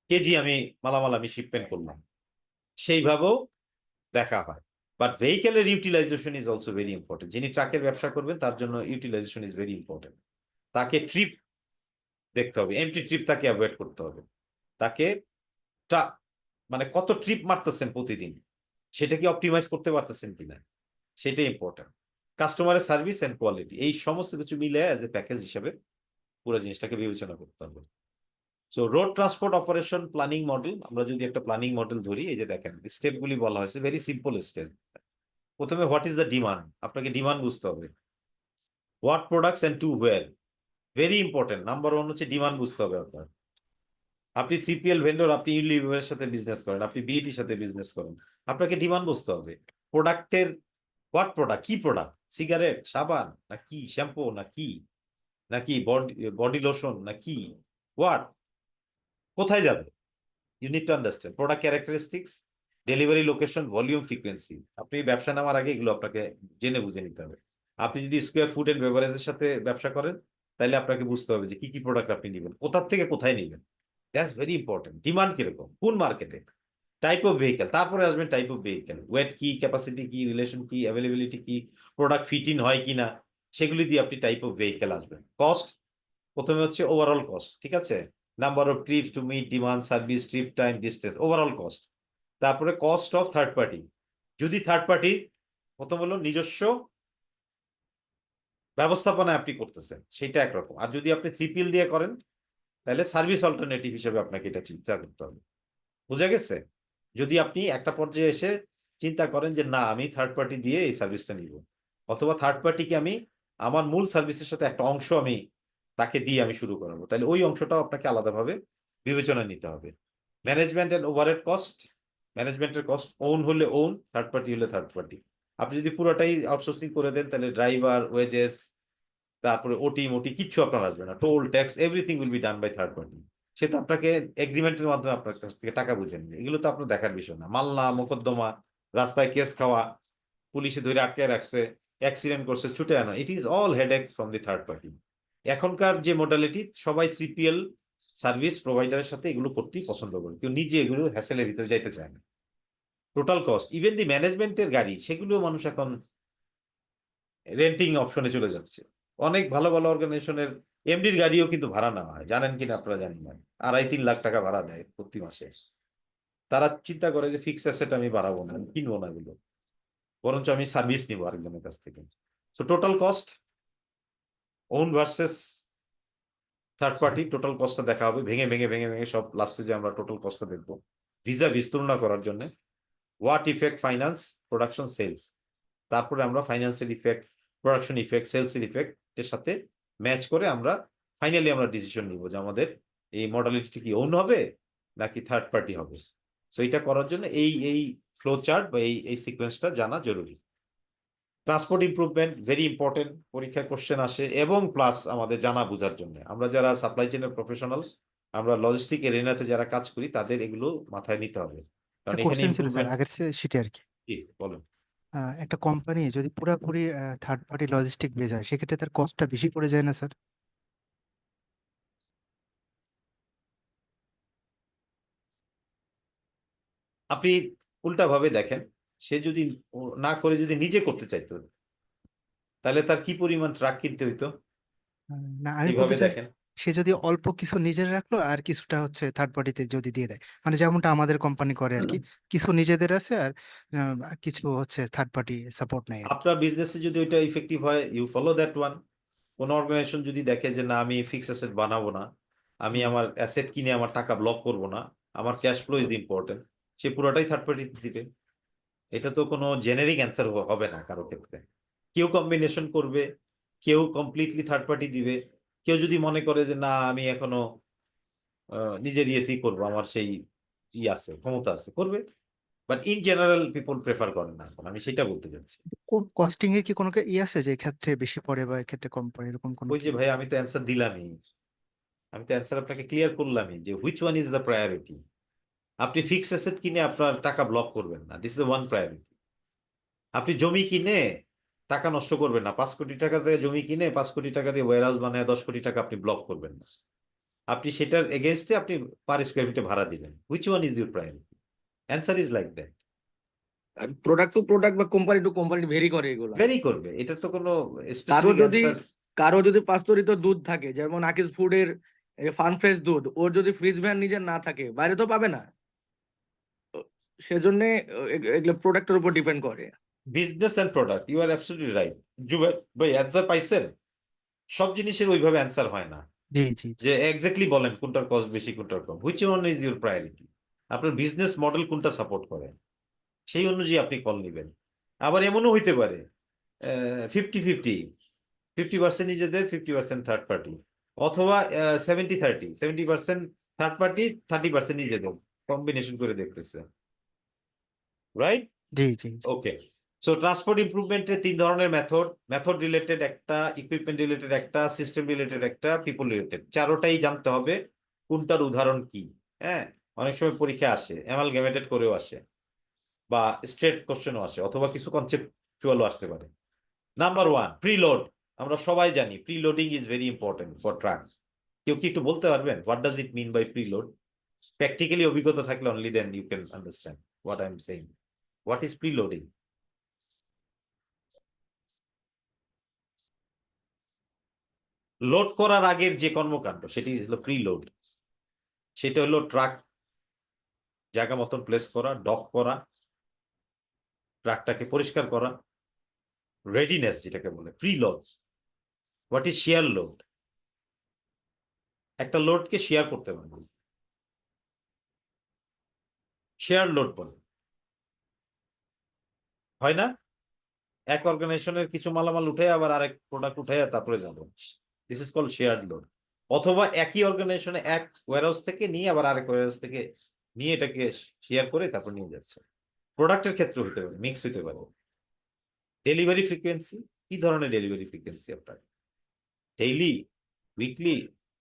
কেজি আমি মালামাল আমি শিপমেন্ট করলাম, সেইভাবেও দেখা হয়। বাট ভেহিকেলের utilization is also very important. যিনি ট্রাকের ব্যবসা করবেন তার জন্য ইউটিলাইজেশন ইজ ভেরি ইম্পর্টেন্ট। তাকে ট্রিপ দেখতে হবে, এমটি ট্রিপ তাকে অ্যাভয়েড করতে হবে। তাকে মানে কত ট্রিপ মারতেছেন প্রতিদিন, সেটা কি অপটিমাইজ করতে পারতেছেন কিনা, সেটাই ইম্পর্টেন্ট। কাস্টমারের সার্ভিস এন্ড কোয়ালিটি, এই সমস্ত কিছু মিলে অ্যাজ এ প্যাকেজ হিসেবে পুরো জিনিসটাকে বিবেচনা করতে হবে। So road transport operation planning model, আমরা যদি একটা প্ল্যানিং মডেল ধরি, এই যে দেখেন স্টেপগুলি বলা হয়েছে, ভেরি সিম্পল স্টেপ। প্রথমে হোয়াট ইজ দ্য ডিমান্ড, আপনাকে ডিমান্ড বুঝতে হবে। What products and to where, very important. Number 1 হচ্ছে ডিমান্ড বুঝতে হবে আপনার। আপনি 3PL ভেন্ডর, আপনি ইউনিলিভারের সাথে বিজনেস করেন, আপনি বিইটির সাথে বিজনেস করেন, আপনাকে ডিমান্ড বুঝতে হবে। প্রোডাক্টের, হোয়াট প্রোডাক্ট, কি প্রোডাক্ট, সিগারেট, সাবান, না কি শ্যাম্পু, না কি, নাকি বডি লোশন, না কি, হোয়াট, কোথায় যাবে? You need to understand product characteristics, delivery location, volume, frequency. আপনি ব্যবসা নামার আগে এগুলো আপনাকে জেনে বুঝে নিতে হবে। আপনি যদি স্কোয়ার ফুড এন্ড বেভারেজের সাথে ব্যবসা করেন তাহলে আপনাকে বুঝতে হবে যে কি কি প্রোডাক্ট আপনি নেবেন, কোথার থেকে কোথায় নেবেন। That's very important. ডিমান্ড কিরকম, কোন মার্কেটে, টাইপ অফ ভেহিকেল, তারপরে আসবেন টাইপ অফ ভেহিকেল, ওয়েট কি, ক্যাপাসিটি কি, রিলেশন কি, অ্যাভেলেবিলিটি কি, প্রোডাক্ট ফিট ইন হয় কিনা, সেগুলি দিয়ে আপনি টাইপ অফ ভেহিকেল আসবেন। কস্ট, প্রথমে হচ্ছে ওভারঅল কস্ট, ঠিক আছে, number of trips to meet demand, service, trip time, distance, overall cost. তারপরে কস্ট অফ থার্ড পার্টি, যদি থার্ড পার্টি, প্রথম হলো নিজস্ব ব্যবস্থাপনায় আপনি করতেছেন সেটা একরকম, আর যদি আপনি 3PL দিয়ে করেন তাহলে সার্ভিস অল্টারনেটিভ হিসেবে আপনাকে এটা চিন্তা করতে হবে। বুঝা গেছে? যদি আপনি একটা পর্যায়ে এসে চিন্তা করেন যে না, আমি থার্ড পার্টি দিয়ে এই সার্ভিসটা নিব, অথবা থার্ড পার্টিকে আমি আমার মূল সার্ভিসের সাথে একটা অংশ আমি তাকে দিয়ে আমি শুরু করাবো, তাহলে ওই অংশটাও আপনাকে আলাদাভাবে বিবেচনায় নিতে হবে। ম্যানেজমেন্ট এন্ড ওভারহেড কস্ট, ম্যানেজমেন্টের কস্ট, ওন হলে ওন, থার্ড পার্টি হলে থার্ড পার্টি। আপনি যদি পুরোটাই আউটসোর্সিং করে দেন তাহলে ড্রাইভার, ওয়েজেস, তারপরে ওটি মোটি কিচ্ছু আপনার আসবে না, toll tax everything will be done by third party. সে তো আপনাকে এগ্রিমেন্টের মাধ্যমে আপনার কাছ থেকে টাকা বুঝে নেবে, এগুলো তো আপনার দেখার বিষয় না। মামলা মোকদ্দমা, রাস্তায় কেস খাওয়া, পুলিশে ধরে আটকায় রাখছে, অ্যাক্সিডেন্ট করছে, ছুটে আনা, it is all headache from the third party. এখনকার যে মডালিটি, সবাই 3PL সার্ভিস প্রোভাইডারের সাথে এগুলো করতেই পছন্দ করে, কেউ নিজে এগুলো হ্যাসেলের ভিতরে যাইতে চায় না। টোটাল কস্ট, ইভেন দি ম্যানেজমেন্টের গাড়ি, সেগুলো মানুষ এখন রেন্টিং অপশনে চলে যাচ্ছে। অনেক ভালো ভালো অর্গানাইজেশনের এমডির গাড়িও কিন্তু ভাড়া নেওয়া হয়, জানেন কিনা আপনারা জানি না, 2.5-3 লাখ টাকা ভাড়া দেয় প্রতি মাসে। তারা চিন্তা করে যে ফিক্স অ্যাসেট আমি বাড়াবো না, আমি কিনবো না এগুলো, বরঞ্চ আমি সার্ভিস নিবো আরেকজনের কাছ থেকে। So total cost, own versus third party, total কস্টটা দেখা হবে, ভেঙে ভেঙে ভেঙে ভেঙে সব লাস্টে যে আমরা টোটাল কস্টটা দেখবো ভিসা বিস্তুলনা করার জন্য। What effect finance, production, sales, তারপরে আমরা ফাইন্যান্সিয়াল ইফেক্ট, প্রোডাকশন ইফেক্ট, সেলসের ইফেক্ট এর সাথে ম্যাচ করে আমরা ফাইনালি আমরা ডিসিশন নিব যে আমাদের এই মডালিটি কি ওন হবে নাকি থার্ড পার্টি হবে। সো এটা করার জন্য এই এই ফ্লো চার্ট বা এই সিকোয়েন্সটা জানা জরুরি। ট্রান্সপোর্ট ইমপ্রুভমেন্ট ভেরি ইম্পর্টেন্ট, পরীক্ষায় কোশ্চেন আসে, এবং প্লাস আমাদের জানা বোঝার জন্য, আমরা যারা সাপ্লাই চেইনের প্রফেশনাল, আমরা লজিস্টিক এরিনাতে যারা কাজ করি, তাদের এগুলো মাথায় নিতে হবে, কারণ এখানে কোশ্চেন ছিল স্যার ইমপ্রুভমেন্ট। আগের সেটি আর কি। কি বলেন? একটা কোম্পানি যদি পুরোপুরি থার্ড পার্টি লজিস্টিক বেজ হয় সেক্ষেত্রে তার কস্টটা বেশি পড়ে যায় না স্যার? আপনি উল্টা ভাবে দেখেন, সে যদি না করে যদি নিজে করতে চাইতো, তাহলে তার কি পরিমাণ ট্রাক কিনতে হইতো? না, আমি এইভাবে বলতে চাই দেখেন, সে যদি অল্প কিছু নিজের রাখলো আর কিছুটা হচ্ছে থার্ড পার্টিতে যদি দিয়ে দেয়, মানে যেমনটা আমাদের কোম্পানি করে আর কি, কিছু নিজেদের আছে আর কিছু হচ্ছে থার্ড পার্টি সাপোর্ট নেয় আর কি। আপনার বিজনেসে যদি ওইটা ইফেক্টিভ হয়, ইউ ফলো দ্যাট ওয়ান। কোন অর্গানাইজেশন যদি দেখে যে না, আমি ফিক্স অ্যাসেট বানাবো না, আমি হুম। আমার অ্যাসেট কিনে আমার টাকা ব্লক করব না, আমার ক্যাশ ফ্লো ইজ ইম্পর্টেন্ট, সে পুরোটাই থার্ড পার্টি দিবে। এটা তো কোনো জেনেরিক অ্যান্সার হবে না কারো ক্ষেত্রে। কেউ কম্বিনেশন করবে, কেউ কমপ্লিটলি থার্ড পার্টি দিবে, কেউ যদি মনে করে যে না, আমি এখনো নিজের ইয়েতেই করবো, আমার সেই আছে, ক্ষমতা আছে, করবে। But in general people prefer করেন না এখন, আমি সেটা বলতে চাচ্ছি। কস্টিং এর কি কোনো আছে যে এক্ষেত্রে বেশি পড়ে বা এক্ষেত্রে কম পড়ে, এরকম কোনো ওই কি? যে ভাই, আমি তো অ্যান্সার দিলামই, আমি তো অ্যান্সার আপনাকে ক্লিয়ার করলামই যে which one is the priority. আপনি ফিক্স অ্যাসেট কিনে আপনার টাকা ব্লক করবেন না, দিস ইজ ওয়ান প্রায়োরিটি। আপনি জমি কিনে টাকা নষ্ট করবেন না, 5 কোটি টাকা দিয়ে জমি কিনে 5 কোটি টাকা দিয়ে ওয়্যারহাউস বানায় 10 কোটি টাকা আপনি ব্লক করবেন না, আপনি সেটার এগেনস্টে আপনি পার স্কোয়ার ফিটে ভাড়া দিবেন। Which one is your priority? Answer is like that. Product to product বা কোম্পানি টু কোম্পানি ভেরি করে এগুলো। ভেরি করবে, এটা তো কোনো কারো স্পেসিফিক যদি অ্যান্সার। পাস্তরিত দুধ থাকে, যেমন আকিজ ফুডের ফান ফ্রেশ দুধ, ওর যদি ফ্রিজ ভ্যান নিজের না থাকে, বাইরে তো পাবে না। সেজন্য এগুলো প্রোডাক্টের উপর ডিপেন্ড করে। Business and product, you are absolutely right. Zubair ভাই অ্যান্সার পাইছেন? সব জিনিসের ওইভাবে অ্যান্সার হয় না জি জি জি। যে এক্স্যাক্টলি বলেন কোনটার কস্ট বেশি কোনটার কম। Which one is your priority? আপনার বিজনেস মডেল কোনটা সাপোর্ট করে, সেই অনুযায়ী আপনি কল নেবেন। আবার এমনও হইতে পারে 50-50, 50% নিজেদের, 50% থার্ড পার্টি, অথবা 70-30, 70% থার্ড পার্টি, 30% নিজেদের, কম্বিনেশন করে দেখতেছে, রাইট? জি জি জি। ওকে। সো ট্রান্সপোর্ট ইমপ্রুভমেন্টের 3 ধরনের মেথড রিলেটেড একটা, ইকুইপমেন্ট রিলেটেড একটা, সিস্টেম রিলেটেড একটা, পিপল রিলেটেড, চারোটাই জানতে হবে কোনটার উদাহরণ কি। হ্যাঁ, অনেক সময় পরীক্ষা আসে, অ্যামালগামেটেড করেও আসে, বা স্ট্রেট কোশ্চেনও আসে, অথবা কিছু কনসেপচুয়ালও আসতে পারে। Number 1, preload. আমরা সবাই জানি preloading is very important for truck. কেউ কি একটু বলতে পারবেন what does it mean by preload? Practically অভিজ্ঞতা থাকলে only then you can understand what I am saying. What is preloading? Load করার আগের যে কর্মকাণ্ড, সেটি হলো প্রিলোড। সেটা হলো ট্রাক জায়গা মতন প্লেস করা, ডক করা, ট্রাকটাকে পরিষ্কার করা, রেডিনেস যেটাকে বলে preload. What is share load? একটা লোডকে শেয়ার করতে পারবে, শেয়ার লোড বলে, হয় না? এক অর্গানাইজেশনের কিছু মালামাল উঠে আবার আরেক প্রোডাক্ট উঠে তারপরে যাবো, this is called shared load. অথবা একই অর্গানাইজেশনে এক ওয়্যারহাউস থেকে নিয়ে আবার আরেক ওয়্যারহাউস থেকে নিয়ে এটাকে শেয়ার করে তারপর নিয়ে যাচ্ছে। প্রোডাক্টের ক্ষেত্রে হতে পারে, মিক্স হতে পারে। ডেলিভারি ফ্রিকোয়েন্সি, কি ধরনের ডেলিভারি ফ্রিকোয়েন্সি আপনার? Daily, weekly,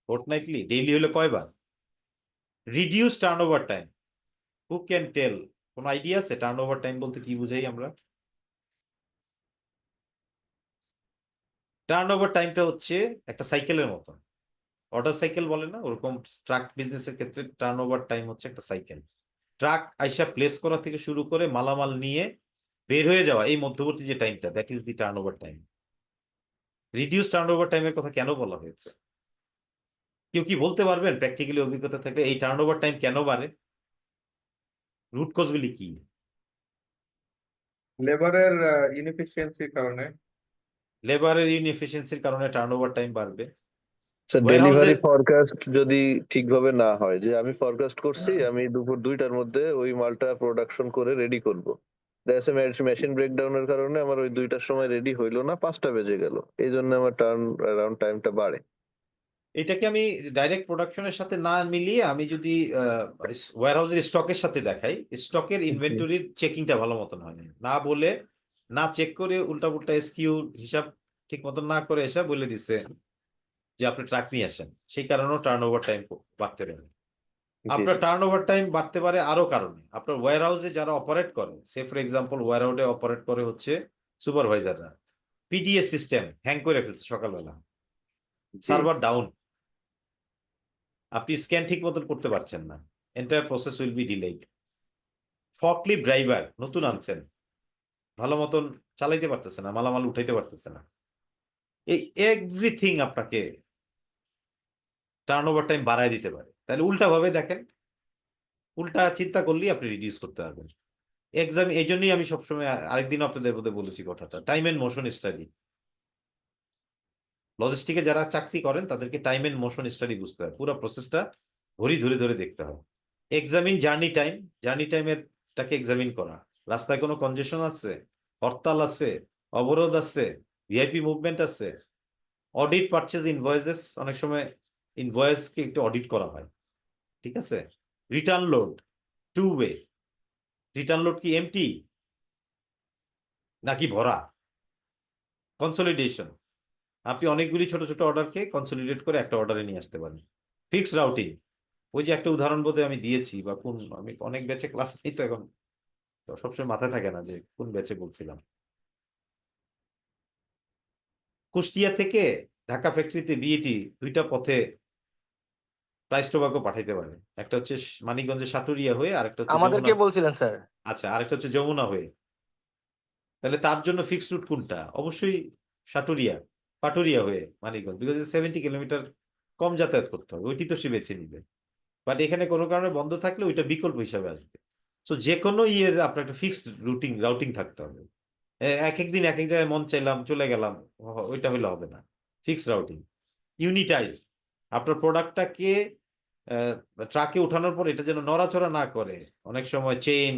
fortnightly? ডেইলি হলে কয়বার? Reduce turnover time, who can tell? কোন আইডিয়া আছে টার্নওভার টাইম বলতে কি বুঝাই আমরা? টার্নওভার টাইমটা হচ্ছে একটা সাইকেলের মতো, অর্ডার সাইকেল বলে না, ওরকম ট্রাক বিজনেসের ক্ষেত্রে টার্নওভার টাইম হচ্ছে একটা সাইকেল। ট্রাক আইসা প্লেস করা থেকে শুরু করে মালামাল নিয়ে বের হয়ে যাওয়া, এই মধ্যবর্তী যে টাইমটা, that is the turnover time. Reduce turnover টাইমের কথা কেন বলা হয়েছে? কেউ কি বলতে পারবেন প্র্যাকটিক্যালি অভিজ্ঞতা থাকলে এই টার্নওভার টাইম কেন বাড়ে? রুট কজগুলি কি? লেবারের ইনএফিসিয়েন্সির কারণে। লেবারের ইনএফিসিয়েন্সির কারণে টার্নওভার টাইম বাড়বে। স্যার ডেলিভারি ফরকাস্ট যদি ঠিকভাবে না হয়, যে আমি ফরকাস্ট করছি আমি দুপুর 2টার মধ্যে ওই মালটা প্রোডাকশন করে রেডি করব, মেশিন ব্রেকডাউনের কারণে আমার ওই 2টার সময় রেডি হইলো না, 5টা বেজে গেল, এই জন্য আমার টার্ন অ্যারাউন্ড টাইমটা বাড়ে। এটাকে আমি ডাইরেক্ট প্রোডাকশনের সাথে না মিলিয়ে আমি যদি ওয়্যারহাউসের স্টকের সাথে দেখাই, স্টকের ইনভেন্টরির চেকিংটা ভালো মতন হয়নি, না বলে, না চেক করে উল্টা পুল্টা এসকিউ হিসাব ঠিক মতন না করে এসে বলে দিচ্ছে যে আপনি ট্রাক নিয়ে আসেন, সেই কারণেও টার্নওভার টাইম বাড়তে পারে। আপনার টার্নওভার টাইম বাড়তে পারে আরো কারণে। আপনার ওয়্যারহাউসে যারা অপারেট করে, সে ফর এক্সাম্পল ওয়্যারহাউসে অপারেট করে হচ্ছে সুপারভাইজাররা, পিডিএস সিস্টেম হ্যাং করে ফেলছে সকালবেলা, সার্ভার ডাউন, আপনি স্ক্যান ঠিক মতন করতে পারছেন না, entire process will be delayed. ফকলিফট driver নতুন আনছেন, ভালো মতন চালাইতে পারতেছে না, মালামাল উঠাইতে পারতেছে না, এই এভরিথিং আপনাকে টার্নওভার টাইম বাড়ায় দিতে পারে। তাহলে উল্টা ভাবে দেখেন, উল্টা চিন্তা করলেই আপনি রিডিউস করতে পারবেন। এক্সাম, এই জন্যই আমি সবসময় আরেকদিন আপনাদের মধ্যে বলেছি কথাটা, টাইম এন্ড মোশন স্টাডি। লজিস্টিকে যারা চাকরি করেন তাদেরকে টাইম এন্ড মোশন স্টাডি বুঝতে হয়, পুরো প্রসেসটা ঘড়ি ধরে ধরে দেখতে হয়। এক্সামিন জার্নি টাইম, জার্নি টাইমের টাকে এক্সামিন করা, রাস্তায় কোনো কনজেশন আছে, হরতাল আছে, অবরোধ আছে, ভিআইপি মুভমেন্ট আছে। অডিট পারচেজ ইনভয়েসেস, অনেক সময় ইনভয়েসকে একটু অডিট করা হয়, ঠিক আছে। Return load, two way, return load কি এমটি নাকি ভরা? কনসলিডেশন, আপনি অনেকগুলি ছোট ছোট অর্ডারকে কনসলিডেট করে একটা অর্ডারে নিয়ে আসতে পারেন। ফিক্সড রাউটিং, ওই যে একটা উদাহরণ বোধে আমি দিয়েছি, বা কোন, আমি অনেক ব্যাচে ক্লাস নেই তো এখন সবসময় মাথায় থাকে না যে কোন ব্যাচে বলছিলাম। কুষ্টিয়া থেকে ঢাকা ফ্যাক্টরিতে বিএটি 2টা পথে প্রাইস টোবাকো পাঠাইতে পারে, একটা হচ্ছে মানিকগঞ্জের সাটুরিয়া হয়ে, আরেকটা হচ্ছে আমাদেরকে যমুনা, বলছিলেন স্যার। আচ্ছা, আরেকটা হচ্ছে যমুনা হয়ে। তাহলে তার জন্য ফিক্সড রুট কোনটা? অবশ্যই সাটুরিয়া, পাটুরিয়া হয়ে মানিকগঞ্জ, বিকজ 70 কিলোমিটার কম যাতায়াত করতে হবে, ওইটি তো সে বেছে নিবে। বাট এখানে কোনো কারণে বন্ধ থাকলে ওইটা বিকল্প হিসাবে আসবে। সো যে কোনো ইয়ের আপনার একটা ফিক্সড রাউটিং থাকতে হবে। এক এক দিন এক এক জায়গায় মন চাইলাম চলে গেলাম, ওইটা হইলে হবে না। Fixed routing. ইউনিটাইজ, আপনার প্রোডাক্টটাকে ট্রাকে উঠানোর পর এটা যেন নড়াচড়া না করে, অনেক সময় চেইন,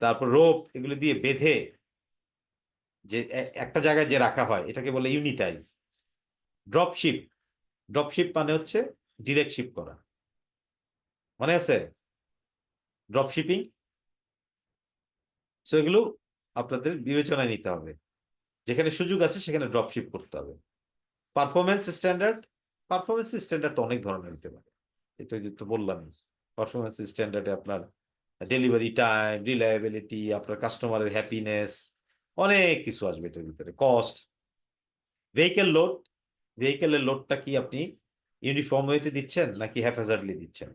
তারপর রোপ, এগুলো দিয়ে বেঁধে যে একটা জায়গায় যে রাখা হয়, এটাকে বলে ইউনিটাইজ। ড্রপশিপ, ড্রপশিপ মানে হচ্ছে ডিরেক্ট শিপ করা, মনে আছে ড্রপশিপিং? সো এগুলো আপনাদের বিবেচনায় নিতে হবে, যেখানে সুযোগ আছে সেখানে ড্রপশিপ করতে হবে। পারফরমেন্স স্ট্যান্ডার্ড, পারফরমেন্স স্ট্যান্ডার্ড তো অনেক ধরনের হতে পারে, এটা তো বললামই। পারফরমেন্স স্ট্যান্ডার্ডে আপনার ডেলিভারি টাইম, রিলায়েবিলিটি, আপনার কাস্টমারের হ্যাপিনেস, অনেক কিছু আসবে এটার ভিতরে। কস্ট, ভেহিকেল লোড, ভেহিকেলের লোডটা কি আপনি ইউনিফর্ম ওয়েতে দিচ্ছেন নাকি হ্যাফেজার্ডলি দিচ্ছেন?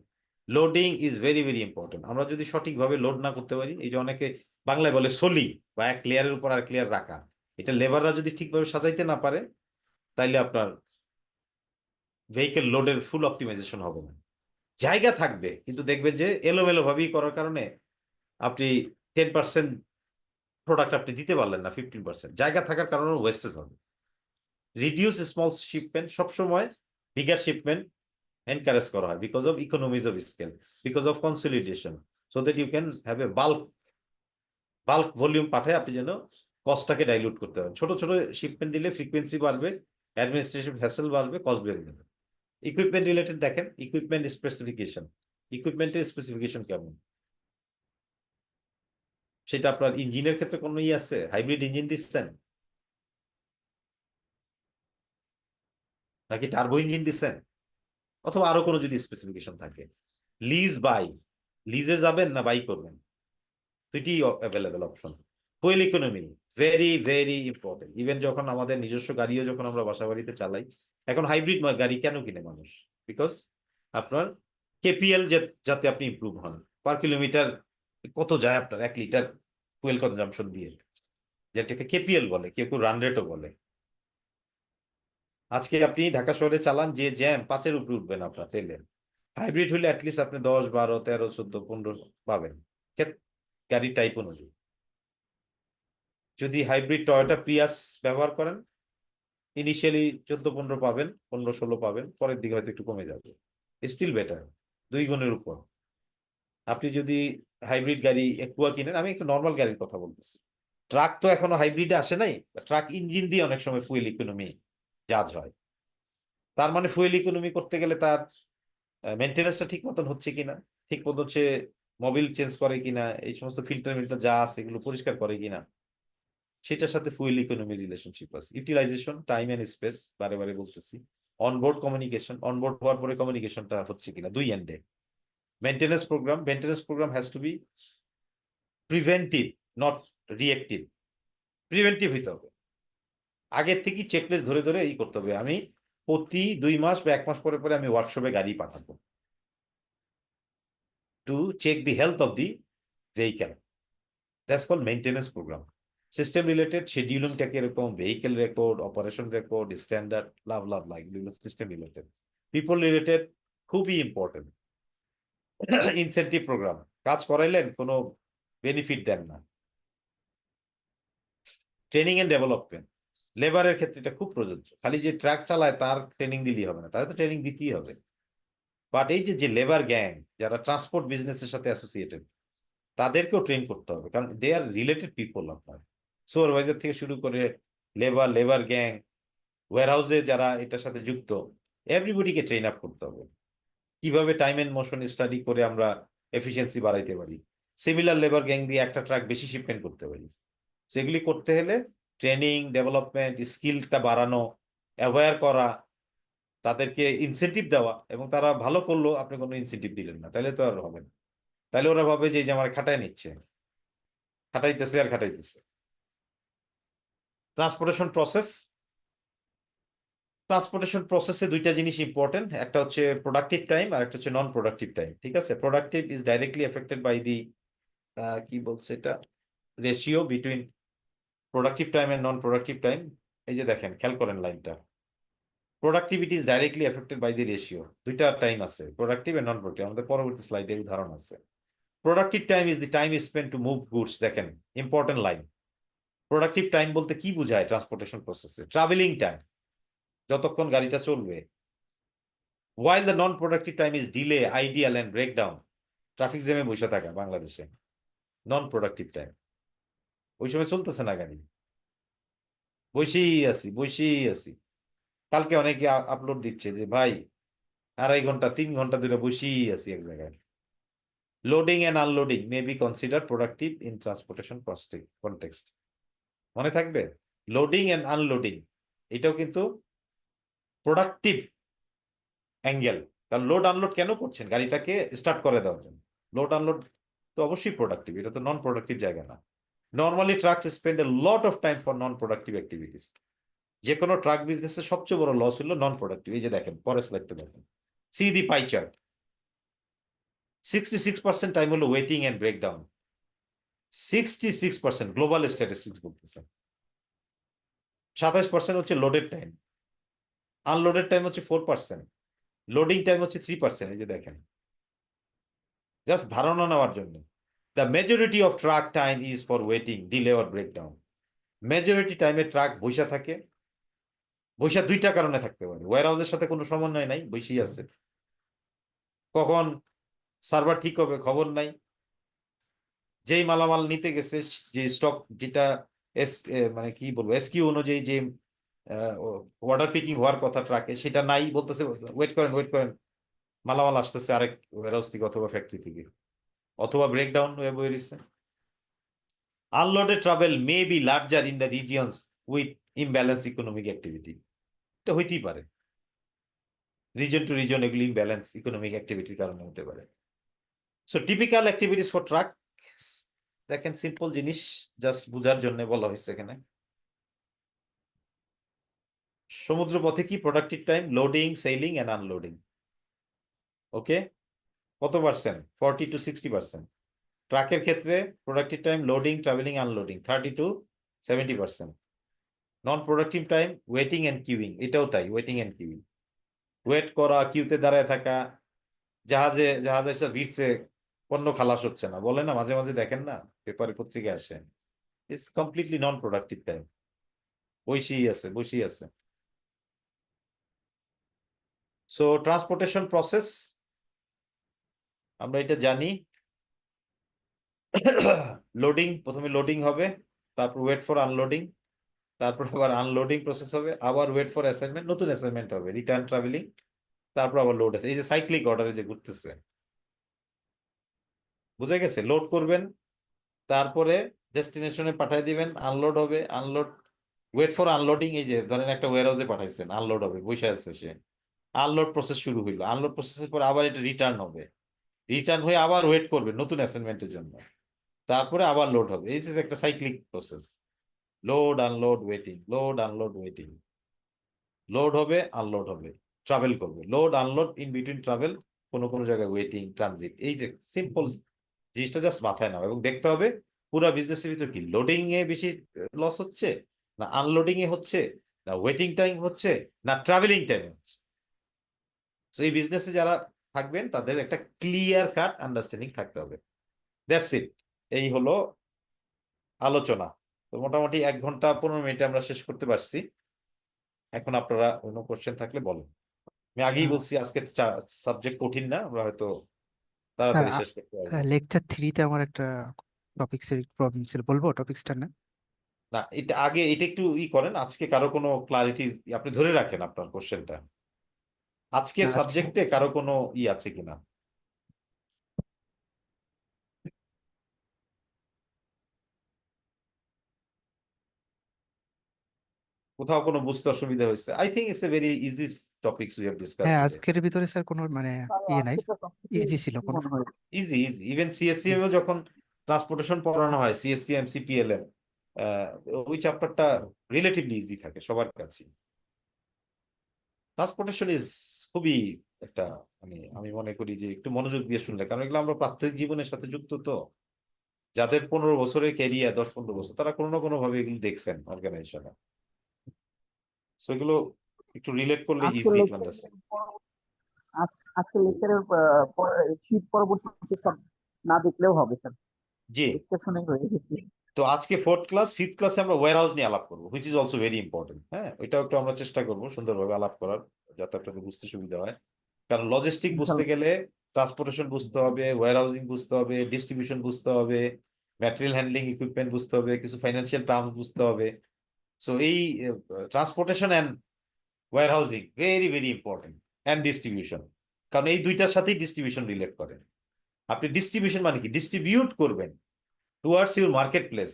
Loading is very very important. আমরা যদি সঠিকভাবে লোড না করতে পারি, এই যে অনেকে বাংলায় বলে সলি, বা এক লেয়ারের উপর আর লেয়ার রাখা, এটা লেবাররা যদি ঠিকভাবে সাজাইতে না পারে, তাইলে আপনার ভেহিকেল লোডের ফুল অপটিমাইজেশন হবে না। জায়গা থাকবে, কিন্তু দেখবেন যে এলোমেলো ভাবেই করার কারণে আপনি 10% প্রোডাক্ট আপনি দিতে পারলেন না, 15%। জায়গা থাকার কারণে ওয়েস্টেজ হবে। রিডিউস স্মল শিপমেন্ট, সবসময় বিগার শিপমেন্ট এনকারেজ করা হয়, because of economies of scale, because of consolidation, so that you can have a bulk volume পাঠায় আপনি যেন কস্টটাকে ডাইলুট করতে পারেন। ছোট ছোট শিপমেন্ট দিলে ফ্রিকোয়েন্সি বাড়বে, অ্যাডমিনিস্ট্রেটিভ হ্যাসেল বাড়বে, কস্ট বেড়ে যাবে। ইকুইপমেন্ট রিলেটেড দেখেন, ইকুইপমেন্ট স্পেসিফিকেশন, ইকুইপমেন্টের স্পেসিফিকেশন কেমন, সেটা আপনার ইঞ্জিনের ক্ষেত্রে কোনো আছে, হাইব্রিড ইঞ্জিন দিচ্ছেন নাকি টার্বো ইঞ্জিন দিচ্ছেন, অথবা আরো কোনো যদি স্পেসিফিকেশন থাকে। লিজ বাই, লিজে যাবেন না বাই করবেন, দুইটি available option. Fuel economy very very important. Even যখন আমাদের নিজস্ব গাড়িও যখন আমরা বাসা বাড়িতে চালাই, এখন হাইব্রিড গাড়ি কেন কিনে মানুষ? বিকজ আপনার কেপিএল যাতে আপনি ইমপ্রুভ হন, পার কিলোমিটার কত যায় আপনার 1 লিটার ফুয়েল কনজাম্পশন দিয়ে, যেটাকে কেপিএল বলে, কেউ কেউ রান রেটও বলে। আজকে আপনি ঢাকা শহরে চালান, যে জ্যাম 5-এর উপরে উঠবেন আপনার তেলে। হাইব্রিড হলে অ্যাটলিস্ট আপনি 10, 12, 13, 14, 15 পাবেন গাড়ির টাইপ অনুযায়ী। যদি হাইব্রিড টয়োটা প্রিয়াস ব্যবহার করেন, ইনিশিয়ালি 14-15 পাবেন, 15-16 পাবেন, পরের দিকে হয়তো একটু কমে যাবে। স্টিল বেটার, 2 গুণের উপর। আপনি যদি হাইব্রিড গাড়ি একুয়া কিনেন, আমি একটু নর্মাল গাড়ির কথা বলতেছি, ট্রাক তো এখনো হাইব্রিডে আসে নাই, ট্রাক ইঞ্জিন দিয়ে অনেক সময় ফুয়েল ইকোনমি জাজ হয়। তার মানে ফুয়েল ইকোনমি করতে গেলে তার মেনটেন্যান্সটা ঠিক মতন হচ্ছে কিনা, ঠিক মতন সে মোবিল চেঞ্জ করে কিনা, এই সমস্ত ফিল্টার মিল্টার যা আছে এগুলো পরিষ্কার করে কিনা, সেটার সাথে ফুয়েল ইকোনমি রিলেশনশিপ আছে। ইউটিলাইজেশন, টাইম এন্ড স্পেস, বারে বারে বলতেছি। অনবোর্ড কমিউনিকেশন, অনবোর্ড হওয়ার পরে কমিউনিকেশনটা হচ্ছে কিনা, 2 এন্ডে। Maintenance program has to be preventive, not reactive. Preventive হইতে হবে, আগের থেকে চেকলিস্ট ধরে ধরে করতে হবে। আমি প্রতি 2 মাস বা 1 মাস পরে পরে আমি ওয়ার্কশপে গাড়ি পাঠাবো to check the health of the vehicle. That's called maintenance program. System related শিডিউলিংটা কিরকম, vehicle record, operation record, standard, এগুলো সিস্টেম রিলেটেড। পিপল রিলেটেড খুবই ইম্পর্টেন্ট। ইনসেন্টিভ প্রোগ্রাম, কাজ করাইলেন কোনো বেনিফিট দেন না। ট্রেনিং এন্ড ডেভেলপমেন্ট, লেবারের ক্ষেত্রে এটা খুব প্রযোজ্য। খালি যে ট্রাক চালায় তার ট্রেনিং দিলেই হবে না, তাহলে তো ট্রেনিং দিতেই হবে। বাট এই যে লেবার গ্যাং যারা ট্রান্সপোর্ট বিজনেসের সাথে অ্যাসোসিয়েটেড, তাদেরকেও ট্রেন করতে হবে, কারণ দে আর রিলেটেড পিপল। আপনার সুপারভাইজার থেকে শুরু করে লেবার গ্যাং, ওয়্যারহাউসে যারা এটার সাথে যুক্ত, এভরিবডিকে ট্রেন আপ করতে হবে। কিভাবে টাইম এন্ড মোশন স্টাডি করে আমরা এফিসিয়েন্সি বাড়াইতে পারি, সিমিলার লেবার গ্যাং দিয়ে একটা ট্রাক বেশি শিপমেন্ট করতে পারি। সেগুলি করতে হলে ট্রেনিং, ডেভেলপমেন্ট, স্কিলটা বাড়ানো, অ্যাওয়্যার করা, তাদেরকে ইনসেন্টিভ দেওয়া, এবং তারা ভালো করলো আপনি কোনো ইনসেন্টিভ দিলেন না, তাহলে তো আর হবে না। তাহলে ওরা ভাবে যে আমার খাটায় নিচ্ছে, খাটাইতেছে আর খাটাইতেছে। ট্রান্সপোর্টেশন প্রসেসে 2টা জিনিস ইম্পর্টেন্ট, একটা হচ্ছে প্রোডাক্টিভ টাইম আর একটা হচ্ছে নন প্রোডাক্টিভ টাইম। ঠিক আছে, productive is directly affected by the কি বলছে এটা, ratio between productive time and non productive time. এই যে দেখেন, খেয়াল করেন লাইনটা, productivity is directly affected by the ratio. 2টা টাইম আছে, প্রোডাক্টিভ এন্ড নন প্রোডাক্টিভ। আমাদের পরবর্তী স্লাইডে উদাহরণ আছে। Productive time is the time spent to move goods. দেখেন ইম্পর্টেন্ট লাইন, প্রোডাক্টিভ টাইম বলতে কি বোঝায় ট্রান্সপোর্টেশন প্রসেসে? ট্রাভেলিং টাইম, যতক্ষণ গাড়িটা চলবে। while the non-productive time is delay, ideal and breakdown, traffic জ্যামে বসে থাকা বাংলাদেশে নন প্রোডাক্টিভ টাইম। ওই সময় চলতেছে না গাড়ি, বসেই আছি। কালকে অনেকে আপলোড দিচ্ছে যে ভাই 2.5 ঘন্টা 3 ঘন্টা ধরে বসেই আছি এক জায়গায়। Loading and unloading may be consider productive in transportation context. মনে থাকবে, লোডিং এন্ড আনলোডিং এটাও কিন্তু প্রোডাক্টিভ অ্যাঙ্গেল। কারণ লোড আনলোড কেন করছেন? গাড়িটাকে স্টার্ট করে দেওয়ার জন্য। লোড আনলোড তো অবশ্যই প্রোডাক্টিভ, এটা তো নন প্রোডাক্টিভ জায়গা না। Normally trucks spend a lot of time for non productive activities. যে কোনো ট্রাক বিজনেসের সবচেয়ে বড় লস হলো নন প্রোডাক্টিভ। এই যে দেখেন, পরের স্লাইডটা দেখেন, see the pie chart. 66% time হলো waiting and breakdown. 66% global statistics বলতেছে। 27% হচ্ছে লোডেড টাইম, আনলোডেড টাইম হচ্ছে 4%, লোডিং টাইম হচ্ছে 3%। এই যে দেখেন, জাস্ট ধারণা নেওয়ার জন্য। The majority of truck time is for waiting, delay or breakdown. Majority টাইমে ট্রাক বৈশা থাকে। বৈশা 2টা কারণে থাকতে পারে। ওয়্যারহাউসের সাথে কোনো সমন্বয় নাই, বৈশাই আছে। কখন সার্ভার ঠিক হবে খবর নাই। যেই মালামাল নিতে গেছে, যে স্টক যেটা মানে কি বলবো এসকিউ অনুযায়ী যে অর্ডার পিকিং হওয়ার কথা ট্রাকে সেটা নাই, বলতেছে ওয়েট করেন মালামাল আসতেছে আরেক ওয়ারহাউস থেকে অথবা ফ্যাক্টরি থেকে, অথবা ব্রেকডাউন হয়ে বই রয়েছে। Unloaded travel may be larger in the regions with imbalance economic activity, এটা হইতেই পারে, রিজন টু রিজন এগুলি ইমব্যালেন্স ইকোনমিক অ্যাক্টিভিটির কারণে হতে পারে। So typical activities for truck, দেখেন সিম্পল জিনিস জাস্ট বোঝার জন্য বলা হয়েছে এখানে। সমুদ্র পথে কি productive time? Loading, selling and unloading. Okay, কত পার্সেন্ট? 40 to 60%। ট্রাকের ক্ষেত্রে productive time loading, travelling, unloading 30 to 70%। Non productive time waiting and queueing, এটাও তাই, ওয়েটিং এন্ড কিউইং, ওয়েট করা, কিউতে দাঁড়ায় থাকা, জাহাজে এসে ভিড়ছে, পণ্য খালাস হচ্ছে না, বলে না মাঝে মাঝে, দেখেন না পেপারে পত্রিকা আসে, it's completely non productive time, বসেই আছে। সো ট্রান্সপোর্টেশন প্রসেস আমরা এটা জানি। লোডিং, প্রথমে লোডিং হবে, তারপর ওয়েট ফর আনলোডিং, তারপর আবার আনলোডিং প্রসেস হবে, আবার ওয়েট ফর অ্যাসাইনমেন্ট, নতুন অ্যাসাইনমেন্ট হবে, রিটার্ন ট্রাভেলিং, তারপর আবার লোড আছে। এই যে সাইক্লিক অর্ডারে যে ঘুরতেছে, বুঝে গেছে? লোড করবেন, তারপরে ডেস্টিনেশনে পাঠিয়ে দিবেন, আনলোড হবে, ওয়েট ফর আনলোডিং, এই যে ধরেন একটা ওয়্যারহাউসে পাঠাইছেন, আনলোড হবে, বসে আছে সে, আনলোড প্রসেস শুরু হইলো, আনলোড প্রসেসের পর আবার এটা রিটার্ন হবে, রিটার্ন হয়ে আবার ওয়েট করবে নতুন অ্যাসাইনমেন্টের জন্য, তারপরে আবার লোড হবে। এই যে একটা cyclic process, load unload waiting, load unload waiting, load হবে আনলোড হবে, ট্রাভেল করবে, load unload, in between travel, কোনো জায়গায় ওয়েটিং, ট্রানজিট। এই যে সিম্পল জিনিসটা জাস্ট মাথায় নাও এবং দেখতে হবে পুরো বিজনেসের ভিতরে কি লোডিং এ বেশি লস হচ্ছে, না আনলোডিং এ হচ্ছে, না ওয়েটিং টাইম হচ্ছে, না ট্রাভেলিং টাইম হচ্ছে। তো এই বিজনেসে যারা থাকবেন তাদের একটা ক্লিয়ার কাট আন্ডারস্ট্যান্ডিং থাকতে হবে। দ্যাটস ইট, এই হলো আলোচনা। তো মোটামুটি 1 ঘন্টা 15 মিনিটে আমরা শেষ করতে পারছি। এখন আপনারা কোনো কোশ্চেন থাকলে বলেন। আমি আগেই বলছি আজকে সাবজেক্ট কঠিন না, আমরা হয়তো স্যার তাড়াতাড়ি শেষ করতে পারবো। লেকচার 3-তে আমার একটা টপিক্সের প্রবলেম ছিল, বলবো টপিক্সটা না? না, এটা আগে এটা একটু করেন, আজকে কারো কোনো ক্লারিটি আপনি ধরে রাখেন আপনার কোশ্চেনটা, আজকে আচ্ছা। সাবজেক্টে কারো কোনো আছে কিনা। কোথাও কোনো বুঝতে অসুবিধা হয়েছে? I think it's a very easy topics we have discussed হ্যাঁ, টুডে। আজকের ভিতরে স্যার কোনো মানে নাই, ইজি ছিল কোনো। ইজি, ইভেন সিএসসিএম এ যখন ট্রান্সপোর্টেশন পড়ানো হয়, সিএসসিএম, সিপিএলএম, ওই চ্যাপ্টারটা রিলেটিভলি ইজি থাকে সবার কাছে। ট্রান্সপোর্টেশন ইজ খুবই একটা, মানে আমি মনে করি যে একটু মনোযোগ দিয়ে শুনলে, কারণ এগুলো আমরা প্রাত্যহিক জীবনের সাথে যুক্ত, তো যাদের 15 বছরের ক্যারিয়ার, 10-15 বছর, তারা কোনো না কোনো ভাবে এগুলো দেখছেন অর্গানাইজেশনে, সো এগুলো একটু রিলেট করলে ইজি টু আন্ডারস্ট্যান্ড। আজকে লেকচারের শীত পরবর্তী সব না দেখলেও হবে স্যার, জি, ডিসকাশনে হয়ে গেছে। তো আজকে 4th ক্লাস, 5th ক্লাসে আমরা ওয়্যারহাউস নিয়ে আলাপ করবো, which is also very important. হ্যাঁ, ওইটাও একটু আমরা চেষ্টা করবো সুন্দরভাবে আলাপ করার, যাতে আপনাদের বুঝতে সুবিধা হয়। কারণ লজিস্টিক বুঝতে গেলে ট্রান্সপোর্টেশন বুঝতে হবে, ওয়্যারহাউজিং বুঝতে হবে, ডিস্ট্রিবিউশন বুঝতে হবে, ম্যাটেরিয়াল হ্যান্ডলিং ইকুইপমেন্ট বুঝতে হবে, কিছু ফাইন্যান্সিয়াল টার্মস বুঝতে হবে। সো এই transportation and warehousing very very important, and distribution, কারণ এই দুইটার সাথেই ডিস্ট্রিবিউশন রিলেট করে। আপনি ডিস্ট্রিবিউশন মানে কি? ডিস্ট্রিবিউট করবেন টুয়ার্ডস ইউর মার্কেট প্লেস,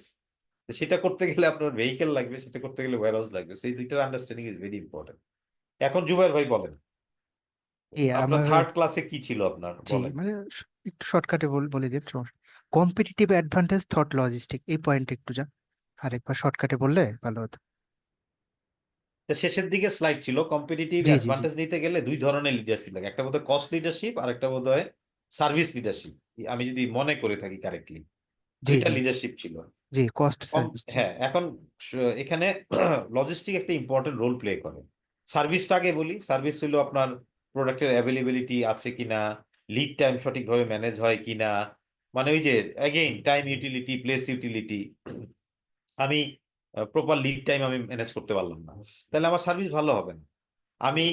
সেটা করতে গেলে আপনার ভেহিকেল লাগবে, সেটা করতে গেলে ওয়্যারহাউস লাগবে। সেই দুইটার আন্ডারস্ট্যান্ডিং ইজ ভেরি ইম্পর্টেন্ট। এখন জুবাইর ভাই বলেন, আপনার আমার 3rd ক্লাসে কি ছিল আপনার, জি বলেন। মানে একটু শর্টকাটে বলে দিন, কম্পিটিটিভ অ্যাডভান্টেজ থট লজিস্টিক, এই পয়েন্ট একটু আরেকবার শর্টকাটে বললে ভালো হতো। তা শেষের দিকে স্লাইড ছিল, কম্পিটিটিভ জি জি জি অ্যাডভান্টেজ নিতে গেলে 2 ধরনের লিডারশিপ লাগে, একটা বোধহয় কস্ট লিডারশিপ আর একটা বোধহয় সার্ভিস লিডারশিপ, আমি যদি মনে করে থাকি কারেক্টলি, জি দুইটা জি লিডারশিপ ছিল। জি কস্ট সার্ভিস। হ্যাঁ, এখন এখানে লজিস্টিক একটা ইম্পর্টেন্ট রোল প্লে করে। সার্ভিসটা আগে বলি, সার্ভিস হলো আপনার প্রোডাক্টের অ্যাভেলেবিলিটি আছে কিনা, লিড টাইম সঠিকভাবে ম্যানেজ হয় কিনা, মানে ওই যে again time utility, place utility, আমি প্রপার লিড টাইম আমি ম্যানেজ করতে পারলাম না, তাহলে আমার সার্ভিস ভালো হবে না। আমি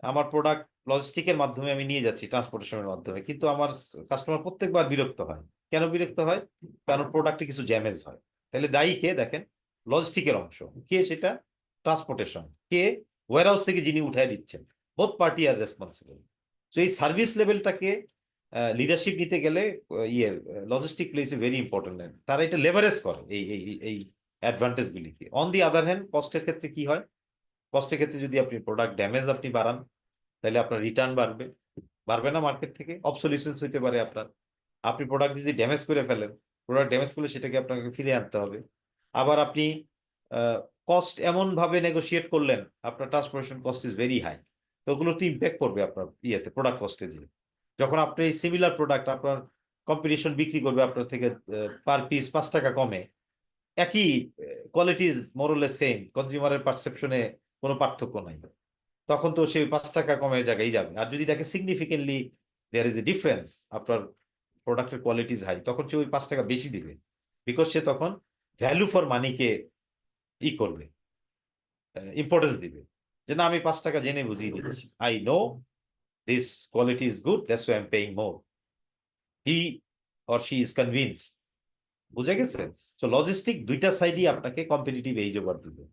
আমার প্রোডাক্ট লজিস্টিকের মাধ্যমে আমি নিয়ে যাচ্ছি, ট্রান্সপোর্টেশনের মাধ্যমে, কিন্তু আমার কাস্টমার প্রত্যেকবার বিরক্ত হয়। কেন বিরক্ত হয়? কারণ প্রোডাক্টে কিছু ড্যামেজ হয়। তাহলে দায়ী কে? দেখেন, লজিস্টিকের অংশ। কে সেটা? ট্রান্সপোর্টেশন। কে? ওয়্যারহাউস থেকে যিনি উঠায় দিচ্ছেন। বোথ পার্টি আর রেসপন্সিবল। সো এই সার্ভিস লেভেলটাকে লিডারশিপ নিতে গেলে logistic plays a very important. তারা এটা লেভারেজ করে এই অ্যাডভান্টেজ গুলিকে। অন দি আদার হ্যান্ড কস্টের ক্ষেত্রে কি হয়? কস্টের ক্ষেত্রে যদি আপনি প্রোডাক্ট ড্যামেজ আপনি বাড়ান, তাহলে আপনার রিটার্ন বাড়বে না মার্কেট থেকে, অবসোলিসেন্স হইতে পারে আপনার। আপনি প্রোডাক্ট যদি ড্যামেজ করে ফেলেন, প্রোডাক্ট ড্যামেজ করলে সেটাকে আপনাকে ফিরে আনতে হবে। আবার আপনি কস্ট এমন ভাবে নেগোশিয়েট করলেন, আপনার transportation cost is very high, তো ওগুলো তো ইম্প্যাক্ট করবে আপনার প্রোডাক্ট কস্টে। যে যখন আপনি সিমিলার প্রোডাক্ট আপনার কম্পিটিশন বিক্রি করবে আপনার থেকে পার পিস 5 টাকা কমে, একই কোয়ালিটি ইজ মোরলেস সেম, কনজিউমারের পারসেপশনে কোনো পার্থক্য নাই, তখন তো সেই 5 টাকা কমের জায়গায় যাবে। আর যদি দেখে significantly there is a difference, আপনার প্রোডাক্টের কোয়ালিটি ইজ হাই, তখন সে ওই 5 টাকা বেশি দিবে, বিকজ সে তখন ভ্যালু ফর মানিকে করবে, ইম্পর্টেন্স দিবে, যে না আমি 5 টাকা জেনে বুঝিয়ে দিচ্ছি, I know this quality is good, that's why I am paying more, he or she is convinced. বুঝে গেছে? সো লজিস্টিক দুইটা সাইডই আপনাকে কম্পিটিটিভ এজ ওভার দিবে।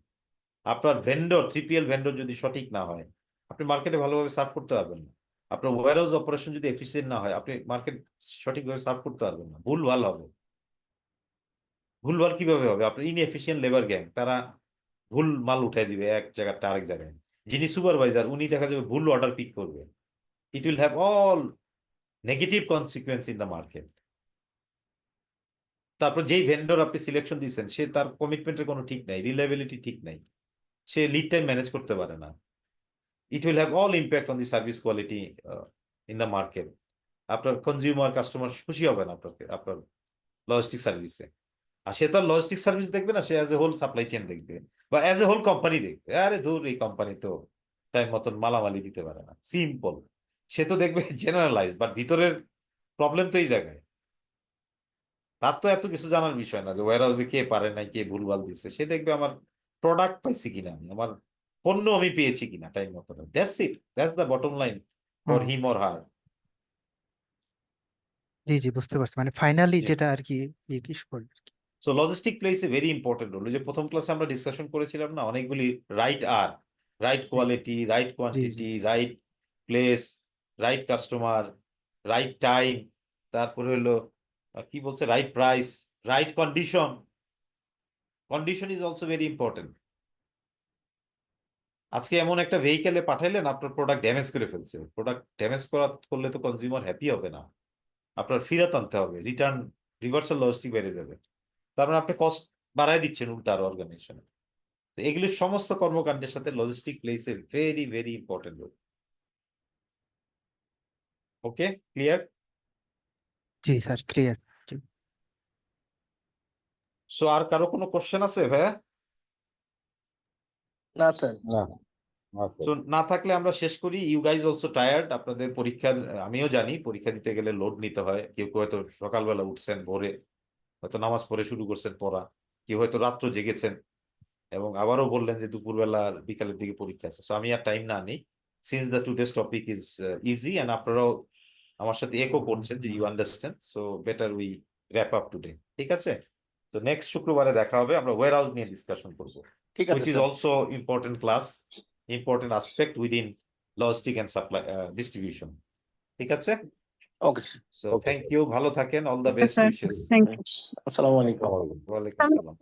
আপনার ভেন্ডর 3PL ভেন্ডর যদি সঠিক না হয়, আপনি মার্কেটে ভালোভাবে সার্ভ করতে পারবেন না। আপনার ওয়্যারহাউস অপারেশন যদি এফিসিয়েন্ট না হয়, আপনি মার্কেট সঠিকভাবে সার্ভ করতে পারবেন না, ভুলভাল হবে। ভুলভাল কিভাবে হবে? আপনার ইনএফিসিয়েন্ট লেবার গ্যাং, তারা ভুল মাল উঠাই দিবে এক জায়গাটা আরেক জায়গায়। যিনি সুপারভাইজার, উনি দেখা যাবে ভুল অর্ডার পিক করবে। It will have all negative consequence in the market. তারপর যেই ভেন্ডর আপনি সিলেকশন দিচ্ছেন, সে তার কমিটমেন্টের কোনো ঠিক নাই, রিলায়েবিলিটি ঠিক নাই, সে লিড টাইম ম্যানেজ করতে পারে না। It will have all impact on the service quality in the market. আপনার কনজিউমার কাস্টমার খুশি হবে না আপনার লজিস্টিক সার্ভিসে। আর সে তো লজিস্টিক সার্ভিস দেখবে না, সে as a whole supply chain দেখবে, বা অ্যাজ এ হোল কোম্পানি দেখবে। আরে ধুর, এই কোম্পানি তো টাইম মতন মালামালি দিতে পারে না, সিম্পল। সে তো দেখবে জেনারেলাইজ, বাট ভিতরের প্রবলেম তো এই জায়গায়। তার তো এত কিছু জানার বিষয় না যে ওয়্যারহাউসে কে পারে নাই, কে ভুলভাল দিচ্ছে। সে দেখবে আমার প্রোডাক্ট পাইছি কিনা, আমি আমার পণ্য আমি পেয়েছি কিনা টাইম মতো। That's it, that's the bottom line for whom him or her. জি জি বুঝতে পারছি, মানে ফাইনালি জি। যেটা আর কি কি করবে। So logistic plays a very important role. যে প্রথম ক্লাসে আমরা ডিসকাশন করেছিলাম না, অনেকগুলি রাইট জি কোয়ালিটি, রাইট জি জি quantity, right place, right customer, right time, তারপরে হলো কি বলছে, right price, right condition. Condition is also very important. আজকে এমন একটা ভেহিকেলে পাঠাইলেন, আপনার প্রোডাক্ট ড্যামেজ করে ফেলছে। প্রোডাক্ট ড্যামেজ করলে তো কনজিউমার হ্যাপি হবে না, আপনার ফেরত আনতে হবে, রিভার্সাল লজিস্টিক বেড়ে যাবে, তার মানে আপনি কস্ট বাড়ায় দিচ্ছেন উল্টা আর অর্গানাইজেশনে। তো এগুলির সমস্ত কর্মকাণ্ডের সাথে logistic plays a very very important role. Okay, clear? জি স্যার, ক্লিয়ার। সো আর কারো কোনো কোশ্চেন আছে ভাইয়া? না স্যার। না না সো স্যার। না থাকলে আমরা শেষ করি। ইউ গাইজ অলসো টায়ার্ড, আপনাদের পরীক্ষার, আমিও জানি পরীক্ষা দিতে গেলে লোড নিতে হয়। কেউ কেউ হয়তো সকালবেলা উঠছেন, ভোরে হয়তো নামাজ পড়ে শুরু করছেন পড়া, কেউ হয়তো রাত্র জেগেছেন, এবং আবারও বললেন যে দুপুরবেলা আর বিকালের দিকে পরীক্ষা আছে। সো আমি আর টাইম না নেই, since the today's topic is easy, and আপনারাও আমার সাথে একো করছেন যে you understand, so better we wrap up today. ঠিক আছে? তো নেক্সট শুক্রবারে দেখা হবে, আমরা ওয়্যারহাউস নিয়ে ডিসকাশন করবো, ঠিক আছে which is sir. also important class, important aspect within logistic and supply distribution. ঠিক আছে? Okay sir. So okay thank sir. you, ভালো থাকেন, all the best wishes. Thank you. আসসালামু আলাইকুম। আসসালামু আলাইকুম। ওয়ালাইকুম আসসালাম।